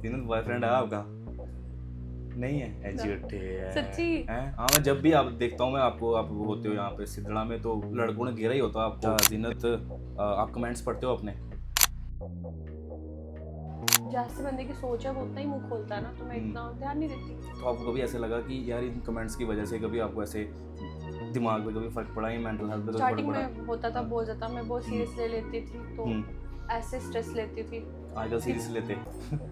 जीनत boyfriend है आपका? नहीं है? झूठे है सच्ची? हैं? हाँ, मैं जब भी आप देखता हूँ मैं आपको, आप होते हो यहाँ पे सिद्धड़ा में, तो लड़कों ने घेरा ही होता है आपको। जीनत, आप कमेंट्स पढ़ते हो अपने? जैसे बंदे की सोच है वो उतना ही मुंह खोलता है ना, तो मैं इतना ध्यान नहीं देती। तो आपको कभी ऐसे लगा कि यार इन कमेंट्स की वजह से कभी आपको ऐसे दिमाग पे कभी फर्क पड़ा या मेंटल हेल्थ पे कभी फर्क स्टार्टिंग पड़ा? में होता था बहुत ज़्यादा, मैं बहुत सीरियस ले लेती थी, तो ऐसे स्ट्रेस लेती थी। आजकल सीरियस लेते?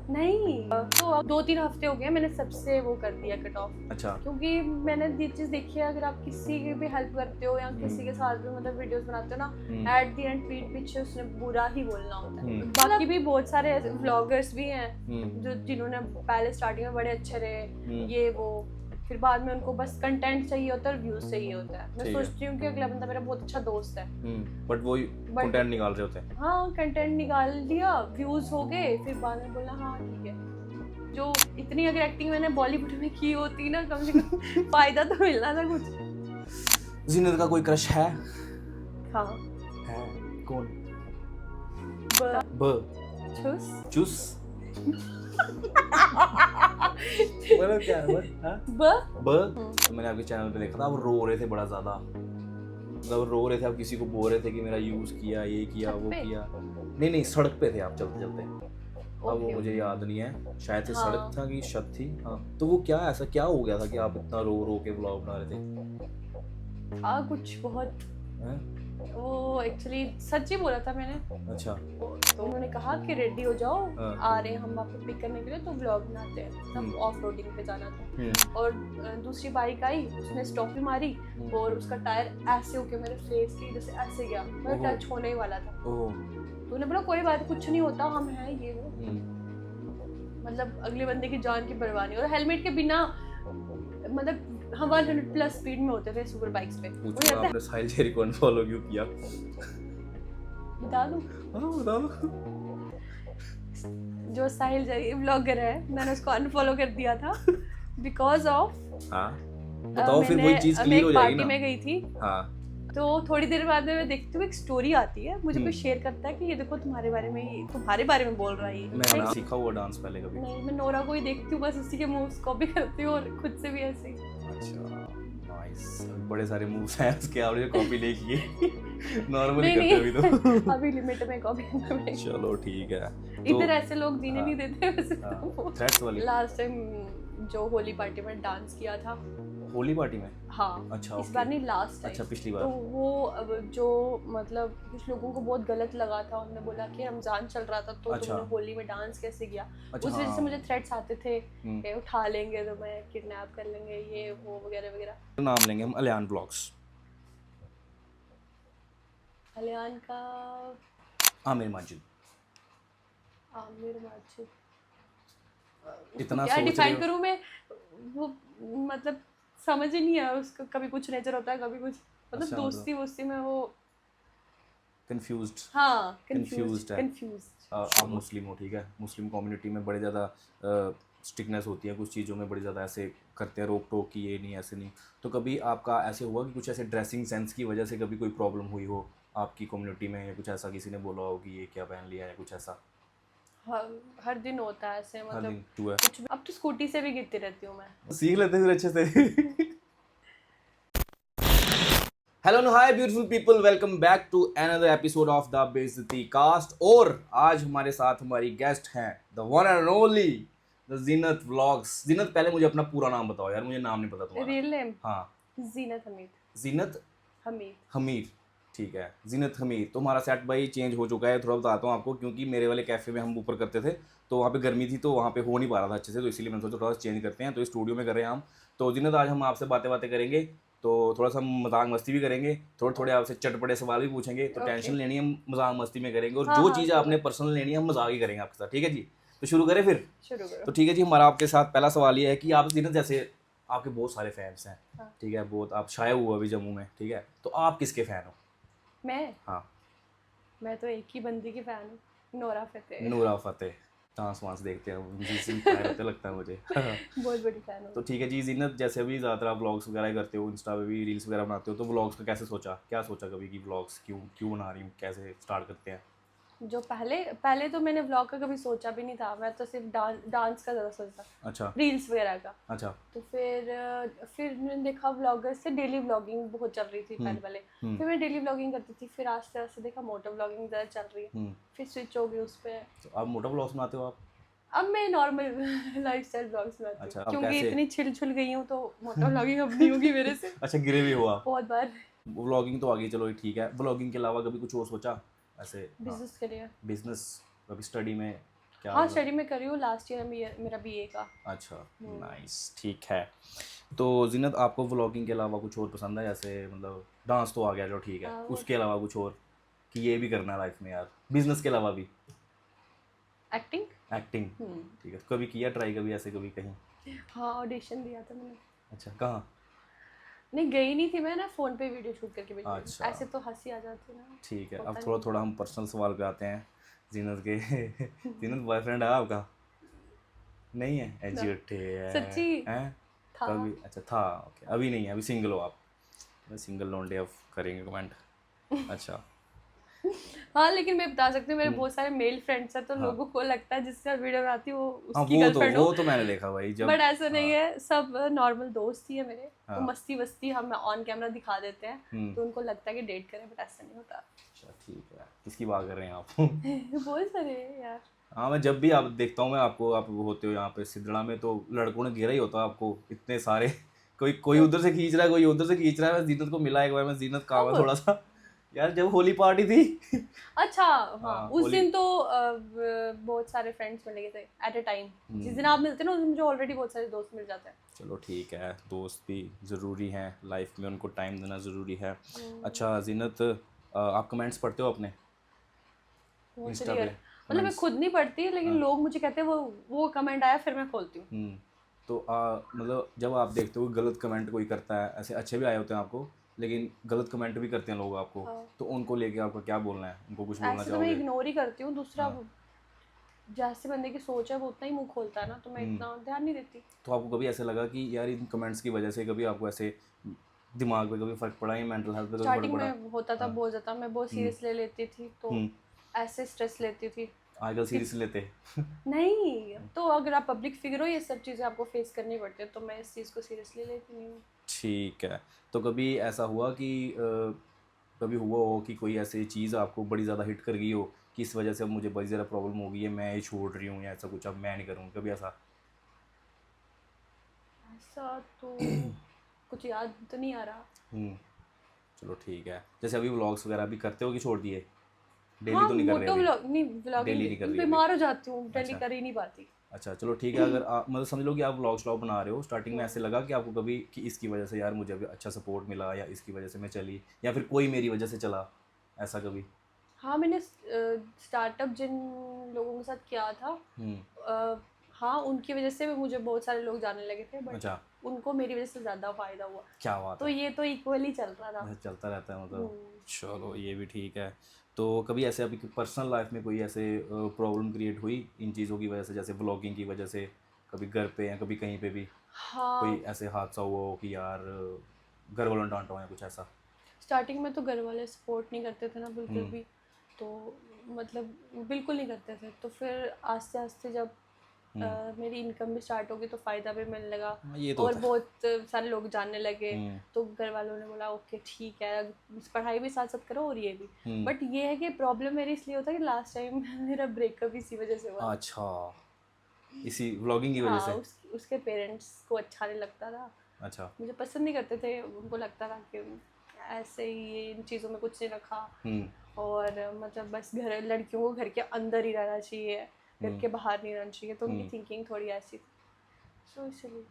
नहीं, तो अब 2-3 हफ्ते हो गए मैंने सबसे वो कर दिया कट ऑफ। अच्छा। क्योंकि मैंने ये चीज़ देखी है, अगर आप किसी की भी हेल्प करते हो या किसी के साथ भी मतलब वीडियोस बनाते हो ना, एट द एंड पीठ पीछे उसने बुरा ही बोलना होता है। बाकी भी बहुत सारे व्लॉगर्स भी हैं जो जिन्होंने पहले स्टार्टिंग में बड़े अच्छे रहे, ये वो, फिर बाद में उनको बस कंटेंट चाहिए होता है और व्यूज चाहिए होता है। मैं सोचती हूँ कि अगला बंदा मेरा बहुत अच्छा दोस्त है, बट वो कंटेंट निकाल रहे होते हैं। हाँ, कंटेंट निकाल दिया, व्यूज हो गए, फिर बाद में बोला हाँ ठीक है। जो इतनी अगर एक्टिंग मैंने बॉलीवुड में की होती ना, कम से कम फायदा तो मिलना था कुछ। जीनत का कोई क्रश है? हाँ है। कौन? ब चुस चूस? मतलब क्या है? तो मैंने आपके चैनल पे देखा था, आप रो रहे थे बड़ा ज्यादा, मतलब रो रहे थे आप, किसी को बोल रहे थे कि मेरा यूज किया, ये किया, वो किया। नहीं, सड़क पे थे आप चलते चलते। अब वो मुझे याद नहीं है, शायद से सड़क था कि छत थी। हाँ, तो वो क्या ऐसा क्या हो गया था कि आप इतना रो रो के व्लॉग बना रहे थे? हाँ, कुछ बहुत वो एक्चुअली सच ही बोला था मैंने। अच्छा। तो उन्होंने कहा कि रेडी हो जाओ, आ रहे हैं हम आपको पिक करने के लिए, तो व्लॉग बनाते हैं। तब ऑफ रोडिंग पे जाना था, और दूसरी बाइक आई, उसने स्टॉप भी मारी, और उसका टायर ऐसे होके मेरे फेस की जैसे ऐसे गया, मतलब टच होने ही वाला था। तो उन्होंने बोला कोई बात, कुछ नहीं होता, हम हैं ये वो। मतलब अगले बंदे की जान की परवाह नहीं, और हेलमेट के बिना मतलब हम 100+ स्पीड में होते थे सुपर बाइक्स पे। आपने साहिल जेरी को अनफॉलो क्यों किया? बता दूं? हाँ, बता दो। जो साहिल जेरी ब्लॉगर है, मैंने उसको अनफॉलो कर दिया था बिकॉज ऑफ, हाँ बताओ, फिर वही चीज क्लियर हो जाएगी ना। पार्टी में गई थी, हाँ, तो थोड़ी देर बाद में मैं देखती हूँ एक स्टोरी आती है, मुझे कोई शेयर करता है कि ये देखो तुम्हारे बारे में बोल रहा है ये। मैंने सीखा हुआ डांस पहले कभी नहीं, मैं नोरा को ही देखती हूँ, बस उसी के मूव्स कॉपी करती हूँ और खुद से भी ऐसे ही। अच्छा, नाइस। बड़े सारे मूव्स हैं उसके, आपने कॉपी नहीं किए? नॉर्मली नहीं, करते अभी तो अभी लिमिट में कॉपी करना। चलो ठीक है। इधर ऐसे लोग जीने नहीं देते वैसे। थ्रेट्स वाली लास्ट टाइम जो होली पार्टी में डांस किया था, होली पार्टी में? हाँ, अच्छा, इस बार नहीं, लास्ट टाइम। अच्छा, पिछली बार। तो वो जो मतलब कुछ लोगों को बहुत गलत लगा था, उन्होंने बोला कि रमजान चल रहा था तो तुमने होली में डांस कैसे किया। अच्छा, उस वजह से मुझे थ्रेट्स आते थे कि उठा लेंगे तो मैं किडनैप कर लेंगे, ये वो वगैरह वगैरह। नाम लेंगे हम, अलियान ब्लॉग्स। अलियान का आमिर माजिद। आमिर माजिद इतना क्या सोच डिफाइन करूं मैं, वो मतलब समझ ही नहीं आया उसका। कभी कुछ नेचर होता है, कभी कुछ मतलब अच्छा, दोस्ती वोस्ती में वो कंफ्यूज्ड। हाँ, कंफ्यूज्ड है। कंफ्यूज्ड। आप मुस्लिम हो, ठीक है, मुस्लिम कम्युनिटी में बड़े ज़्यादा स्ट्रिक्टनेस होती है, कुछ चीज़ों में बड़ी ज़्यादा ऐसे करते हैं रोक टोक की, ये नहीं ऐसे नहीं। तो कभी आपका ऐसे हुआ कि कुछ ऐसे ड्रेसिंग सेंस की वजह से कभी कोई प्रॉब्लम हुई हो आपकी कम्युनिटी में, या कुछ ऐसा किसी ने बोला हो कि ये क्या पहन लिया है, कुछ ऐसा? हर दिन होता है ऐसे, हर मतलब दिन हुआ है? कुछ भी। अब तो स्कूटी से भी गिरती रहती हूँ मैं। सीख लेते हैं फिर अच्छे से। Hello no hi beautiful people, welcome back to another episode of the Beizzati cast. और आज हमारे साथ हमारी गेस्ट हैं the one and only the Zeenat vlogs. Zeenat, पहले मुझे अपना पूरा नाम बताओ यार, मुझे नाम नहीं पता तुम्हारा। Real name? हाँ, जीनत हमीद। जीनत हमीद, ठीक है, जीनत हमीद। तो हमारा सेट भाई चेंज हो चुका है, थोड़ा बताता हूँ आपको, क्योंकि मेरे वाले कैफ़े में हम ऊपर करते थे तो वहाँ पे गर्मी थी, तो वहाँ पे हो नहीं पा रहा था अच्छे से, तो इसीलिए मैंने सोचा थोड़ा सा चेंज करते हैं, तो स्टूडियो में कर रहे हैं हम। तो जीनत, आज हम आपसे बातें करेंगे, तो थोड़ा सा मजाक मस्ती भी करेंगे, थोड़े आपसे चटपटे सवाल भी पूछेंगे। तो टेंशन लेनी है, मजाक मस्ती में करेंगे, और जो चीज़ आपने पर्सनल लेनी है हम मजाक ही करेंगे आपके साथ, ठीक है जी? तो शुरू करें फिर? शुरू करो। तो ठीक है जी, हमारा आपके साथ पहला सवाल ये है कि आप जीनत, जैसे आपके बहुत सारे फैंस हैं, ठीक है, बहुत, आप शाये हुए अभी जम्मू में, ठीक है, तो आप किसके फ़ैन हो? मैं तो एक ही बंदी की फैन हूँ, नोरा फतेह। नूरा फतेह। डांस वांस देखते हैं, उनकी इंस्पायर होते लगता है मुझे। बहुत बड़ी फैन हूँ। तो ठीक है जी जीनत, जैसे अभी ज़्यादातर आप व्लॉग्स वगैरह करते हो, इंस्टा पे भी रील्स वगैरह बनाते हो, तो व्लॉग्स का कैसे सोचा, क्या सोचा कभी कि व्लॉग्स क्यों बना रही हूँ, कैसे स्टार्ट करते हैं? जो पहले तो मैंने व्लॉग का कभी सोचा भी नहीं था, मैं तो सिर्फ डांस का ज़्यादा सोचता, अच्छा रील्स वगैरह का। अच्छा। तो फिर मैंने देखा व्लॉगर से डेली व्लॉगिंग बहुत चल रही थी पहले फिर मैं डेली व्लॉगिंग करती थी, फिर आस्ते आस्ते देखा मोटो व्लॉगिंग ज़्यादा चल रही है, फिर स्विच हो गई उस पर। तो आप मोटा ब्लॉग्स बनाते हो आप? अब मैं नॉर्मल लाइफस्टाइल व्लॉग्स बनाती हूँ, अच्छा, अब क्योंकि कैसे? इतनी छिल गई हूँ तो मोटो व्लॉगिंग अब नहीं होगी मेरे से। अच्छा, गिरे भी हो आप? बहुत बार। व्लॉगिंग तो आ गई, चलो ठीक है। व्लॉगिंग के अलावा कभी कुछ और सोचा ऐसे? बिजनेस के लिए बिजनेस कभी स्टडी में क्या? हाँ, स्टडी में कर रही हूँ, लास्ट ईयर मेरा बीए का। अच्छा, नाइस, ठीक है। तो जीनत, आपको व्लॉगिंग के अलावा कुछ और पसंद है? जैसे मतलब डांस तो आ गया, जो ठीक है, उसके अलावा कुछ और कि ये भी करना है लाइफ में यार, बिजनेस के अलावा भी? एक्टिंग। एक्टिंग, ठीक है। कभी किया ट्राई, कभी ऐसे, कभी कहीं? हाँ, ऑडिशन दिया था मैंने। अच्छा, कहाँ? नहीं, गई नहीं थी मैं ना, फोन पे वीडियो शूट करके भेजी। अच्छा। ऐसे तो हंसी आ जाती है ना। ठीक है, अब थोड़ा थोड़ा हम पर्सनल सवाल पे आते हैं जीनत के। जीनत, बॉयफ्रेंड है आपका? नहीं है? एजुटे है? सच्ची हैं? था। कभी? अच्छा था, ओके। अभी नहीं है, अभी सिंगल हो आप? सिंगल लौंडे अब करेंगे कमेंट। अच्छा। हाँ, लेकिन मैं बता सकती हूँ मेरे बहुत सारे मेल फ्रेंड्स हैं, तो लोगों को लगता है जिससे वीडियो बनाती हूँ वो हाँ, उसकी गर्लफ्रेंड हो। वो तो मैंने देखा भाई, जब। बट ऐसा नहीं है, सब नॉर्मल दोस्त ही है मेरे। हाँ। वो मस्ती वस्ती हम ऑन कैमरा दिखा देते हैं, तो उनको लगता है कि डेट करें, बट ऐसा नहीं होता। अच्छा, ठीक है। किसकी बात कर रहे हैं आप? बहुत सारे हैं यार। हाँ, मैं जब भी आप देखता हूँ, मैं आपको, आप होते हो यहाँ पे सिद्धड़ा में, तो लड़कों ने घेरा ही होता है आपको, इतने सारे। कोई उधर से खींच रहा है, कोई उधर से खींच रहा है। मैं जीनत को मिला एक बार, मैं जीनत काम है थोड़ा सा यार, जब होली पार्टी थी। अच्छा, हाँ, उस होली। दिन तो बहुत सारे फ्रेंड्स मिल गए थे एट अ टाइम। जिस दिन आप मिलते हैं ना, उस दिन मुझे ऑलरेडी बहुत सारे दोस्त मिल जाते हैं। चलो ठीक है, दोस्त भी ज़रूरी हैं लाइफ में, उनको टाइम देना ज़रूरी है। अच्छा जीनत, आप कमेंट्स पढ़ते हो अपने बहुत इंस्टा रेयर, पे? मतलब मैं खुद नहीं पढ़ती, लेकिन लोग मुझे कहते हैं वो कमेंट आया, फिर मैं खोलती हूँ। तो मतलब जब आप देखते हो गलत कमेंट कोई करता है, ऐसे अच्छे भी आए होते हैं आपको, लेकिन गलत कमेंट भी करते हैं लोग आपको, तो उनको लेके आपका क्या बोलना है? उनको कुछ बोलना ऐसे तो मैं चाहोगे? इग्नोर ही करती हूँ। दूसरा, जैसे बंदे की सोच है वो उतना ही मुंह खोलता है ना, तो मैं इतना ध्यान नहीं देती। तो आपको कभी ऐसे लगा कि यार इन कमेंट्स की वजह से कभी आपको ऐसे दिमाग पे कभी फ़र्क पड़ा, या मेंटल हेल्थ पे कभी स्टार्टिंग फ़र्क पड़ा? में होता था बहुत ज़्यादा, मैं बहुत सीरियस ले लेती थी, तो ऐसे स्ट्रेस लेती थी। आजकल सीरियस लेते? नहीं, तो अगर आप पब्लिक फिगर हो, ये सब चीज़ें आपको फेस करनी पड़ती है, तो मैं इस चीज़ को सीरियसली लेती नहीं हूँ। ठीक है। तो कभी ऐसा हुआ कि कभी हुआ हो कि कोई ऐसी चीज़ आपको बड़ी ज़्यादा हिट कर गई हो कि इस वजह से अब मुझे बड़ी ज़्यादा प्रॉब्लम हो गई है, मैं ये छोड़ रही हूँ, या ऐसा कुछ अब मैं नहीं करूँगी, कभी ऐसा? ऐसा तो कुछ याद तो नहीं आ रहा। चलो ठीक है। जैसे अभी व्लॉग्स वगैरह भी करते हो कि छोड़ दिए? डेली हाँ, तो नहीं कर रहे मोटो अभी? व्लॉग नहीं, डेली नहीं कर व्लॉगिंग रही अभी? बीमार हो जाती हूँ, डेली कर ही नहीं पाती। अच्छा, चलो ठीक है। अगर आप मतलब समझ लो कि आप व्लॉग श्लॉग बना रहे हो, स्टार्टिंग में ऐसे लगा कि आपको कभी कि इसकी वजह से यार मुझे अभी अच्छा सपोर्ट मिला, या इसकी वजह से मैं चली, या फिर कोई मेरी वजह से चला, ऐसा कभी? हाँ, मैंने स्टार्टअप जिन लोगों के साथ किया था, हाँ, उनकी वजह से मुझे बहुत सारे लोग जानने लगे थे, बट अच्छा, उनको मेरी वजह से ज़्यादा फायदा हुआ। क्या बात तो है। ये तो इक्वली चल रहा था। ऐसे चलता रहता है मतलब। चलो ये भी ठीक है। तो कभी ऐसे आपकी पर्सनल लाइफ में कोई ऐसे प्रॉब्लम क्रिएट हुई इन चीज़ों की वजह से, जैसे व्लॉगिंग की वजह से, कभी घर पे या कभी कहीं पे भी हाँ, कोई ऐसे हादसा हुआ हो कि यार घर वालों ने डांटा हो या कुछ ऐसा? स्टार्टिंग में तो घर वाले सपोर्ट नहीं करते थे ना बिल्कुल भी, तो मतलब बिल्कुल नहीं करते थे। तो फिर आस्ते आस्ते जब मेरी इनकम भी स्टार्ट होगी, तो फ़ायदा भी मिलने लगा, ये तो और होता है। बहुत सारे लोग जानने लगे। तो घर वालों ने बोला ओके ठीक है, पढ़ाई भी साथ साथ करो और ये भी। बट ये है कि प्रॉब्लम मेरी इसलिए होता है कि लास्ट टाइम मेरा ब्रेकअप इसी वजह से हुआ। अच्छा, इसी व्लॉगिंग की वजह हाँ, से? उसके पेरेंट्स को अच्छा नहीं लगता था, अच्छा। मुझे पसंद नहीं करते थे। उनको लगता था कि ऐसे ही ये इन चीज़ों में कुछ नहीं रखा, और मतलब बस घर लड़कियों को घर के अंदर ही रहना चाहिए, घर के बाहर नहीं रहना चाहिए। तो उनकी थिंकिंग थोड़ी ऐसी थी, तो इसलिए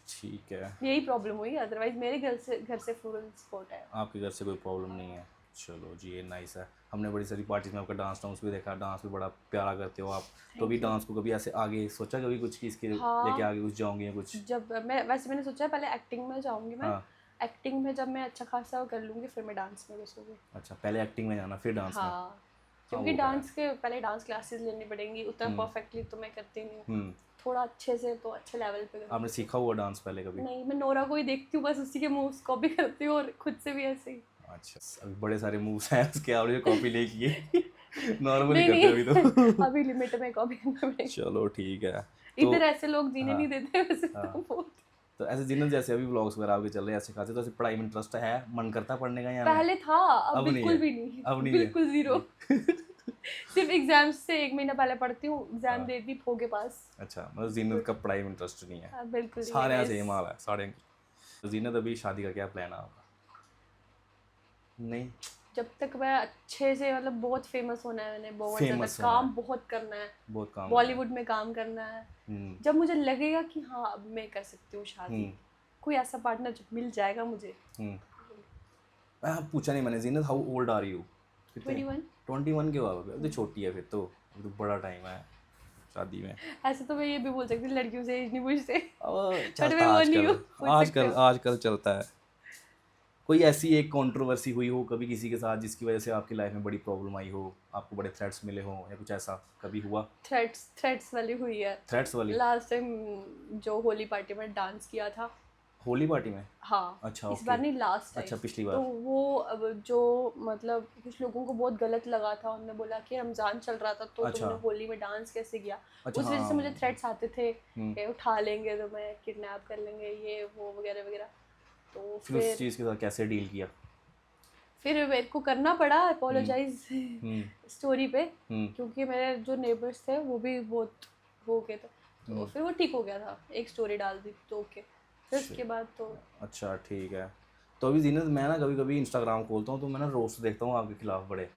ठीक है। यही प्रॉब्लम हुई। अदरवाइज मेरे घर से फुल सपोर्ट है। आपके घर से कोई प्रॉब्लम नहीं है? चलो जी, ये नाइस है। हमने बड़ी सारी पार्टीज में आपका डांस भी देखा, डांस भी बड़ा प्यारा करते हो आप। तो अभी डांस को कभी ऐसे आगे सोचा कभी कुछ कि इसके लेके आगे कुछ जाऊंगी या कुछ? जब मैंने सोचा पहले एक्टिंग में जाऊंगी मैं। एक्टिंग में जब मैं अच्छा खासा कर लूँगी, फिर मैं डांस में घुसूँगी। अच्छा, पहले एक्टिंग में जाना, फिर डांस में? हाँ, क्योंकि डांस के पहले डांस क्लासेस लेनी पड़ेंगी, उतना परफेक्टली तो मैं करती नहीं हूँ। थोड़ा अच्छे से, तो अच्छे लेवल पे आपने सीखा हुआ डांस पहले कभी? नहीं, मैं नोरा को ही देखती हूँ, बस उसी के मूव्स कॉपी करती हूँ, और खुद से भी ऐसे ही। अच्छा, अभी बड़े सारे मूव्स हैं उसके, आपने कॉपी नहीं किए। नॉर्मली नहीं करते हो अभी तो। नहीं अभी लिमिट में कॉपी करना पड़ेगा। चलो ठीक है। इधर ऐसे लोग जीने हाँ, नहीं देते वैसे हाँ। तो बहुत। तो ऐसे जिन्हें जैसे अभी व्लॉग्स वगैरह आपके चल रहे हैं ऐसे खासे, तो ऐसे पढ़ाई में इंटरेस्ट है, मन करता है पढ़ने का या नहीं? पहले था, अब अब नहीं बिल्कुल है, भी नहीं, अब नहीं है। बिल्कुल जीरो। सिर्फ एग्जाम्स से 1 महीना पहले पढ़ती हूँ, एग्जाम हाँ। दे दी, हो गए पास। अच्छा, मतलब जीनत का पढ़ाई में इंटरेस्ट नहीं है। हाँ, बिल्कुल नहीं सारे है यहाँ guys। सेम हाल है, सारे। तो जीनत अभी शादी का क्या प्लान है आपका? नहीं, जब तक मैं अच्छे से मतलब बहुत फेमस होना है, मैंने बहुत ज़्यादा फेमस होना काम है, बहुत करना है, बहुत काम बॉलीवुड में काम करना है। हम्म जब मुझे लगेगा कि हाँ अब मैं कर सकती हूँ शादी, हम्म कोई ऐसा पार्टनर जब मिल जाएगा मुझे। हम्म। पूछा नहीं मैंने, जीनत हाउ ओल्ड आर यू? कितने? 21। 21 के बाद? अभी तो छोटी है फिर तो, अभी तो बड़ा टाइम है शादी में। ऐसे तो मैं ये भी बोल सकती हूँ लड़कियों से एज नहीं पूछते, अब बट चलता मैं है वो नहीं हूँ, आजकल, पूछ सकते आजकल हो। आजकल चलता है। कोई ऐसी एक कंट्रोवर्सी हुई हो कभी किसी के साथ जिसकी वजह से आपकी लाइफ में बड़ी प्रॉब्लम आई हो, आपको बड़े थ्रेट्स मिले हों या कुछ ऐसा कभी हुआ? थ्रेट्स वाली हुई है। थ्रेट्स वाली? लास्ट टाइम जो होली पार्टी में डांस किया था। होली पार्टी में? हाँ, अच्छा, इस ओके। बार नहीं, लास्ट अच्छा, टाइम। पिछली तो बार। वो अब जो मतलब कुछ लोगों को बहुत गलत लगा था, उन्होंने बोला कि रमज़ान चल रहा था तो अच्छा, तुमने होली में डांस कैसे किया। अच्छा, उस वजह से मुझे हाँ। थ्रेट्स आते थे हम्म। कि उठा लेंगे तुम्हें, किडनैप कर लेंगे, ये वो वगैरह वगैरह। तो फिर उस चीज़ के साथ कैसे डील किया? फिर मेरे को करना पड़ा हम्म अपोलोजाइज हम्म स्टोरी पे, हम्म क्योंकि मेरे जो नेबर्स थे वो भी बहुत हो गए थे। तो हम्म। फिर वो ठीक हो गया था, एक स्टोरी डाल दी तो ओके। फिर अच्छा, उसके बाद तो अच्छा ठीक है। तो अभी जीनत, मैं ना कभी कभी इंस्टाग्राम खोलता हूँ तो मैं ना रोस्ट देखता हूँ आपके खिलाफ बड़े।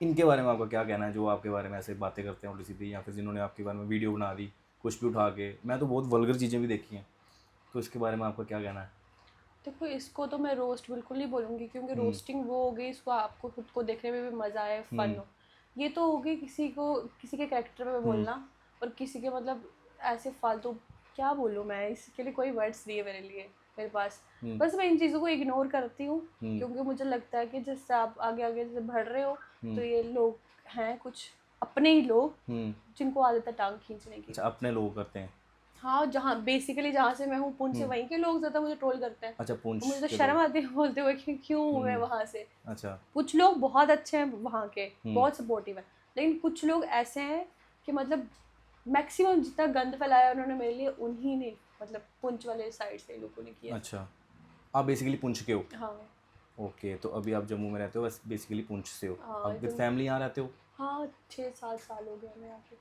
इनके बारे में आपका क्या कहना है, जो आपके बारे में ऐसे बातें करते हैं उल्टी सीधी, या फिर जिन्होंने आपके बारे में वीडियो बना दी कुछ भी उठा के? मैं तो बहुत वल्गर चीज़ें भी देखी हैं, तो इसके बारे में आपका क्या कहना है? देखो, इसको तो मैं रोस्ट बिल्कुल नहीं बोलूँगी, क्योंकि हम्म रोस्टिंग वो हो गई, इसको आपको खुद को देखने में भी मज़ा आए, फन हम्म हो। ये तो हो गई किसी को किसी के कैरेक्टर में हम्म बोलना, और किसी के मतलब ऐसे फालतू, क्या बोलूँ मैं, इसके लिए कोई वर्ड्स नहीं है मेरे लिए, मेरे पास। हम्म बस मैं इन चीज़ों को इग्नोर करती हूँ, हम्म क्योंकि मुझे लगता है कि जिससे आप आगे आगे जैसे बढ़ रहे हो, हम्म तो ये लोग हैं कुछ अपने ही लोग, हम्म। जिनको आदत है टांग खींचने की। अच्छा, अपने लोग करते हैं? हाँ, जहाँ बेसिकली जहाँ से मैं हूँ, पुंछ से, हम्म। वहीं के लोग ज़्यादा मुझे ट्रोल करते हैं। अच्छा, तो पुंछ मुझे तो के शर्म लोग। आती है बोलते हुए कि क्यों हूँ मैं हम्म। वहाँ से। अच्छा। कुछ लोग बहुत अच्छे हैं वहाँ के, हम्म बहुत सपोर्टिव हैं, लेकिन कुछ लोग ऐसे हैं कि मतलब मैक्सिमम जितना गंद फैलाया उन्होंने मेरे लिए, उन्हीं ने मतलब पुंछ वाले साइड से लोगों ने किया। अच्छा, आप बेसिकली पुंछ के हो? हाँ ओके, तो अभी आप जम्मू में रहते हो, बस बेसिकली पुंछ से हो? हाँ, अब विद एकदम। फैमिली यहाँ रहते हो? हाँ, 6-7 साल हो गए हमें यहाँ पे।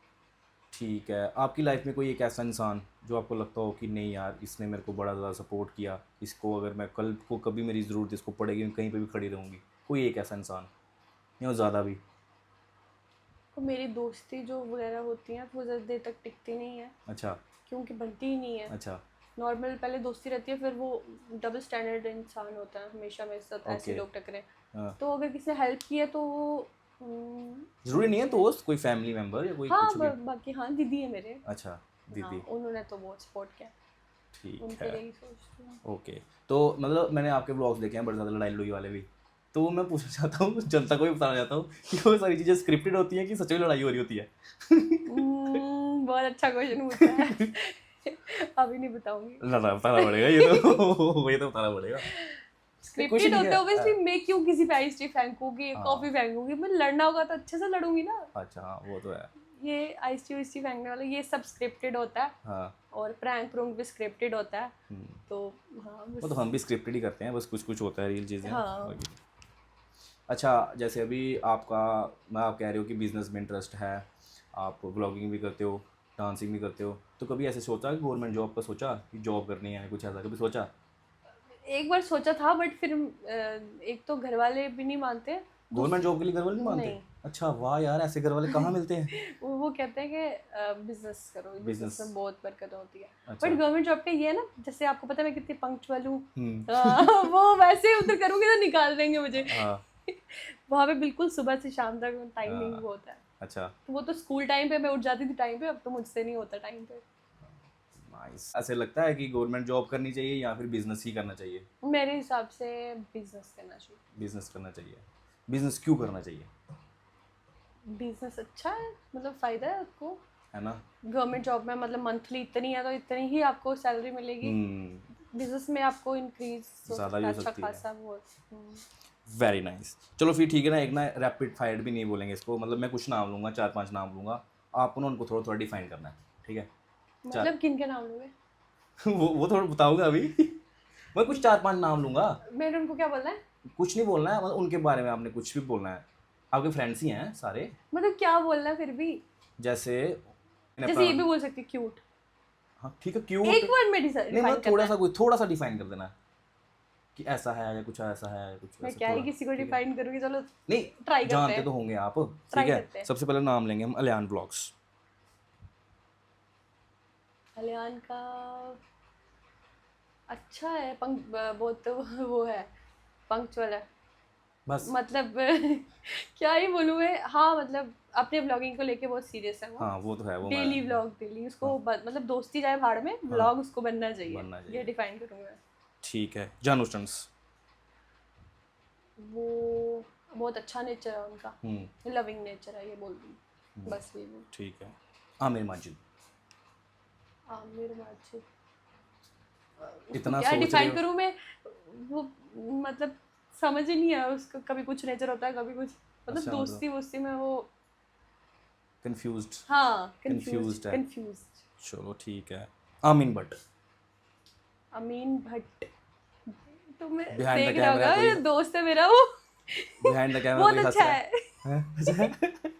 ठीक है। आपकी लाइफ में कोई एक ऐसा इंसान जो आपको लगता हो कि नहीं यार, इसने मेरे को बड़ा ज़्यादा सपोर्ट किया, इसको अगर मैं कल को कभी मेरी ज़रूरत इसको पड़ेगी, मैं कहीं पे भी खड़ी रहूँगी, कोई एक ऐसा इंसान, या ज़्यादा भी? तो मेरी दोस्ती जो वगैरह होती हैं वो ज़्यादा देर तक टिकती नहीं है, अच्छा क्योंकि बनती ही नहीं है। अच्छा। नॉर्मल पहले दोस्ती रहती है, फिर वो डबल स्टैंडर्ड इंसान होता है, हमेशा मेरे साथ ऐसे ओके। लोग टकरे। हाँ, तो अगर किसी ने हेल्प की है तो वो ज़रूरी नहीं है उसमें, दोस्त, कोई फैमिली मेम्बर या कोई हाँ कुछ भी? बाकी हाँ, दीदी है मेरे। अच्छा, हाँ, दीदी। उन्होंने तो बहुत सपोर्ट किया, ठीक उनके है। लिए ही सोचती हूँ। ओके। तो मतलब मैंने आपके ब्लॉग्स देखे हैं बड़े ज़्यादा लड़ाई लड़ाई वाले भी, तो मैं पूछना चाहता हूँ, जनता को भी बताना चाहता हूँ कि वो सारी चीज़ें स्क्रिप्टेड होती हैं कि सच में लड़ाई हो रही होती है? बहुत अच्छा क्वेश्चन पूछा है। अभी नहीं बताऊंगी। बताना पड़ेगा ये तो ये तो बताना पड़ेगा। कुछ स्क्रिप्टेड नहीं होता है है। ऑब्वियसली, मैं क्यों किसी पे आइसटी फेंकूंगी, हाँ। कॉफी फेंकूंगी, मैं लड़ना होगा तो अच्छे से लड़ूंगी ना। अच्छा, हाँ वो तो है। ये आइसटी वाइसटी फेंकने वाला ये सब स्क्रिप्टेड होता है, हाँ। और प्रैंक प्रोंक भी स्क्रिप्टेड होता है। हम्म। तो हाँ वो तो बस। हम भी स्क्रिप्टेड ही करते हैं, बस कुछ कुछ होता है रियल चीज़ें हाँ, बाकी। अच्छा, जैसे अभी आपका, मैं आप कह रहे हो कि बिज़नेस में इंटरेस्ट है, आप ब्लॉगिंग भी करते हो, डांसिंग भी करते हो, तो कभी ऐसे सोचा कि गवर्नमेंट जॉब का, सोचा कि जॉब करनी है, कुछ ऐसा कभी सोचा? एक बार सोचा था, बट फिर एक तो घर वाले भी नहीं मानते। गवर्नमेंट जॉब के लिए घर वाले नहीं मानते? नहीं। अच्छा, वाह यार, ऐसे घर वाले कहाँ मिलते हैं? वो कहते हैं कि बिजनेस करो, बिजनेस Business। में बहुत बरकत होती है। अच्छा। बट गवर्नमेंट जॉब का ये है ना, जैसे आपको पता है मैं कितनी पंक्चुअल हूँ, हम्म। वो वैसे ही उधर करूँगी तो निकाल देंगे मुझे। हाँ वहाँ पे बिल्कुल सुबह से शाम तक टाइमिंग हाँ। वो होता है। अच्छा, तो वो तो स्कूल टाइम पे मैं उठ जाती थी टाइम पे, अब तो मुझसे नहीं होता टाइम पे। नाइस। ऐसे लगता है कि गवर्नमेंट जॉब करनी चाहिए या फिर बिजनेस ही करना चाहिए? मेरे हिसाब से बिजनेस करना चाहिए। बिजनेस करना चाहिए। बिजनेस क्यों करना चाहिए? बिजनेस अच्छा है, मतलब फ़ायदा है आपको। है ना? गवर्नमेंट जॉब में मतलब मंथली इतनी है तो इतनी ही आपको सैलरी मिलेगी। बिजनेस में आपको इंक्रीज ज़्यादा भी हो अच्छा सकती है। खासा वो। Very nice. चलो फिर ठीक है ना, एक ना रैपिड फायर भी नहीं बोलेंगे इसको, मतलब मैं कुछ नाम लूँगा, 4-5 नाम लूँगा, आपको ना उनको थोड़ा थोड़ा डिफाइन करना है, ठीक है? मतलब किन के नाम लोगे? वो थोड़ा बताऊँगा अभी। मैं कुछ 4-5 नाम लूँगा, मैंने उनको क्या बोलना है? कुछ नहीं बोलना है, मतलब उनके बारे में आपने कुछ भी बोलना है। आपके फ्रेंड्स ही हैं सारे, मतलब क्या बोलना है फिर भी? जैसे मैंने जैसे ये अपना, भी बोल सकती क्यूट। हाँ ठीक है, क्यूट एक वर्ड में नहीं, डिफाइन मतलब करना थोड़ा है। सा, कोई थोड़ा सा डिफाइन कर देना कि ऐसा है या कुछ ऐसा है या कुछ मैं वैसा क्या ही थोड़ा, किसी को ठीक है? डिफाइन करूंगी, चलो नहीं, ट्राई करते जानते हैं। तो होंगे आप, ठीक ट्राई है? करते हैं। सबसे पहले नाम लेंगे हम अलियान ब्लॉग्स। कल्याण का अच्छा है, बहुत वो है, पंक्चुअल है, बस, मतलब क्या ही बोलूँ मैं। हाँ मतलब अपने ब्लॉगिंग को लेके बहुत सीरियस है वो। हाँ वो तो है, वो डेली मैं, व्लॉग, डेली उसको हाँ, मतलब दोस्ती जाए भाड़ में, हाँ व्लॉग उसको बनना चाहिए, बनना ये चाहिए, डिफाइन करूँगी मैं। ठीक है। जानू स्टंट्स। वो बहुत अच्छा नेचर है उनका, लविंग नेचर है, ये बोल दूँ बस ये बोल। ठीक है। आमिर माजिद। आमिर माजिद, उसको इतना क्या सोच रहे डिफाइन हो? करूँ मैं? वो मतलब समझ ही नहीं है उसका, कभी कुछ नेचर होता है, कभी कुछ, मतलब अच्छा, मतलब दोस्ती वोस्ती में वो, कंफ्यूज्ड, हाँ कंफ्यूज कंफ्यूज्ड है। कंफ्यूज। चलो ठीक है। आमीन भट्ट। अमीन भट्ट, तुम्हें बिहाइंड द देख रहा कैमरा होगा, कोई, ये दोस्त है मेरा वो। बिहाइंड द कैमरा बहुत कोई हंस अच्छा रहा है। है? अच्छा है?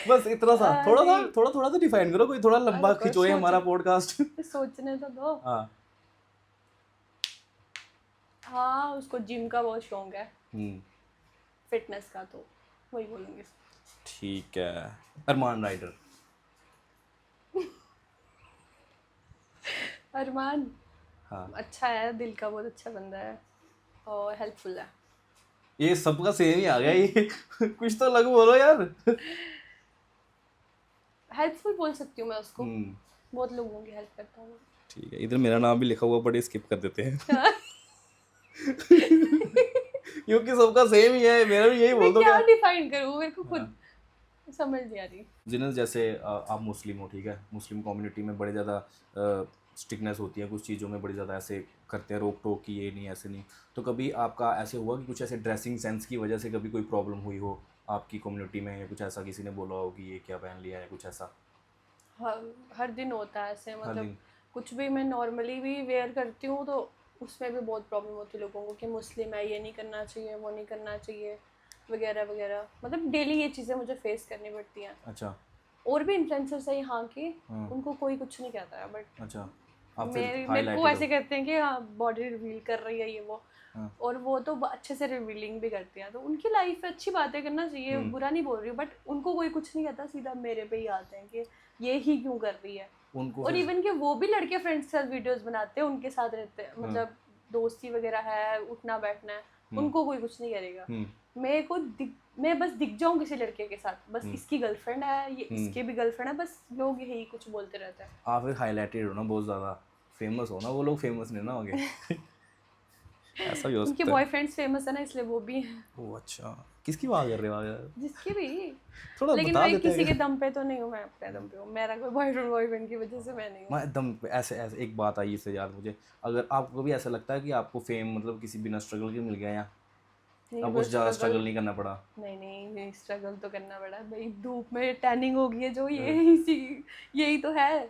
बस इतना सा, अरे थोड़ा थोड़ा तो डिफाइन करो, कोई थोड़ा लंबा रुको, खिंचोए हमारा पॉडकास्ट। सोचने तो दो। हाँ। हाँ उसको जिम का बहुत शौक है, हम्म, फिटनेस का, तो वही बोलूँगी। ठीक है। अरमान राइडर। अरमान हाँ, अच्छा है, दिल का बहुत अच्छा बंदा है और हेल्पफुल है। ये सबका सेम ही आ गया ये। कुछ तो अलग बोलो यार। हेल्पफुल बोल सकती हूँ मैं उसको, हम्म, बहुत लोगों की हेल्प करता हूँ। ठीक है। इधर मेरा नाम भी लिखा हुआ, बड़े स्किप कर देते हैं। क्योंकि सबका सेम ही है, मेरा भी यही मैं बोल दो क्या क्या। डिफाइन करूँ, मेरे को खुद हाँ। समझ नहीं आ रही। जिन्हें जैसे आप मुस्लिम हो, ठीक है, मुस्लिम कम्युनिटी में बड़े ज़्यादा स्टिकनेस होती है कुछ चीज़ों में, बड़ी ज़्यादा ऐसे करते हैं रोक टोक की, ये नहीं ऐसे नहीं, तो कभी आपका ऐसे हुआ कि कुछ ऐसे ड्रेसिंग सेंस की वजह से कभी कोई प्रॉब्लम हुई हो आपकी कम्युनिटी में, या कुछ ऐसा किसी ने बोला हो कि ये क्या पहन लिया है, कुछ ऐसा? हर दिन होता है ऐसे, हर मतलब दिन? कुछ भी मैं नॉर्मली भी वेयर करती हूँ तो उसमें भी बहुत प्रॉब्लम होती है लोगों को कि मुस्लिम है, ये नहीं करना चाहिए, वो नहीं करना चाहिए, वगैरह वगैरह, मतलब डेली ये चीज़ें मुझे फेस करनी पड़ती हैं। अच्छा। और भी इन्फ्लुएंसर्स है यहाँ के, हाँ। उनको कोई कुछ नहीं कहता है, बट अच्छा, आप फिर मेरे को हाईलाइटेड हो? ऐसे कहते हैं कि हाँ बॉडी रिवील कर रही है ये वो, हाँ। और वो तो अच्छे से रिवीलिंग भी करती हैं, तो उनकी लाइफ है, अच्छी बातें करना चाहिए, बुरा नहीं बोल रही हूँ, बट उनको कोई कुछ नहीं कहता, सीधा मेरे पे ही आते हैं कि ये ही क्यों कर रही है। उनको और फिर, इवन कि वो भी लड़के फ्रेंड्स के साथ वीडियोस बनाते हैं, उनके साथ रहते हैं, मतलब दोस्ती वगैरह है, उठना बैठना है, उनको कोई कुछ नहीं करेगा। मैं बस दिख जाऊं किसी लड़के के साथ, बस इसकी गर्लफ्रेंड है, ये इसके भी गर्लफ्रेंड है, बस लोग यही कुछ बोलते रहते हैं। आप फिर हाईलाइटेड हो ना, बहुत ज़्यादा फेमस हो ना, वो लोग फेमस नहीं ना होंगे। ऐसा भी हो उनके सकता है। बॉयफ्रेंड्स फेमस है ना, इसलिए वो भी हैं। ओह अच्छा, किसकी बात कर रहे हो आप यार? जिसके भी, थोड़ा लेकिन बता मैं देते किसी के हैं। दम पे तो नहीं हूँ, मैं अपने दम पे हूँ, मेरा कोई बॉयफ्रेंड की वजह से मैं नहीं हूँ। मैं एकदम ऐसे ऐसे एक बात आई इससे याद मुझे, अगर आपको भी ऐसा लगता है कि आपको फेम मतलब किसी बिना स्ट्रगल के मिल गया, या नहीं आपको वो ज़्यादा स्ट्रगल, स्ट्रगल नहीं करना पड़ा? नहीं स्ट्रगल तो करना पड़ा भाई, धूप में टैनिंग हो गई है जो, ये हाँ। इसी यही तो है।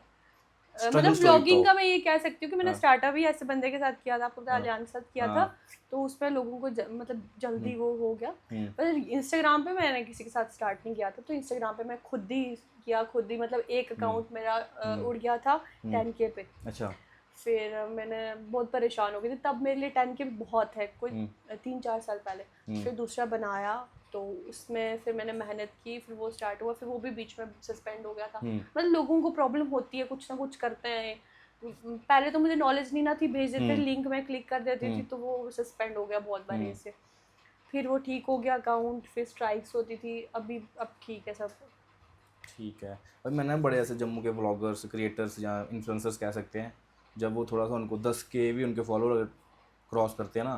स्ट्रगल मतलब स्टोरी व्लॉगिंग बताओ। का मैं ये कह सकती हूँ कि मैंने हाँ, स्टार्टअप ही ऐसे बंदे के साथ किया था, आपको पता है, हाँ, अलियान के साथ किया था, हाँ। तो उसमें लोगों को मतलब जल्दी वो हो गया। हम्म, पर इंस्टाग्राम पे मैंने किसी के साथ स्टार्ट नहीं किया था, तो इंस्टाग्राम पे मैं खुद ही किया, खुद ही, मतलब एक अकाउंट मेरा उड़ गया था 10K पे। अच्छा। फिर मैंने बहुत परेशान हो गई थी, तब मेरे लिए 10K बहुत है, कोई 3-4 साल पहले। फिर दूसरा बनाया, तो उसमें फिर मैंने मेहनत की, फिर वो स्टार्ट हुआ, फिर वो भी बीच में सस्पेंड हो गया था। मतलब लोगों को प्रॉब्लम होती है, कुछ ना कुछ करते हैं। पहले तो मुझे नॉलेज नहीं ना थी, भेज देते लिंक, मैं क्लिक कर देती थी, तो वो सस्पेंड हो गया बहुत बार ऐसे। फिर वो ठीक हो गया अकाउंट, फिर स्ट्राइक्स होती थी, अब ठीक है सब। ठीक है। और मैंने बड़े ऐसे जम्मू के व्लॉगर्स, क्रिएटर्स या इन्फ्लुएंसर्स कह सकते हैं, जब वो थोड़ा सा उनको 10K भी उनके फॉलोअर क्रॉस करते हैं ना,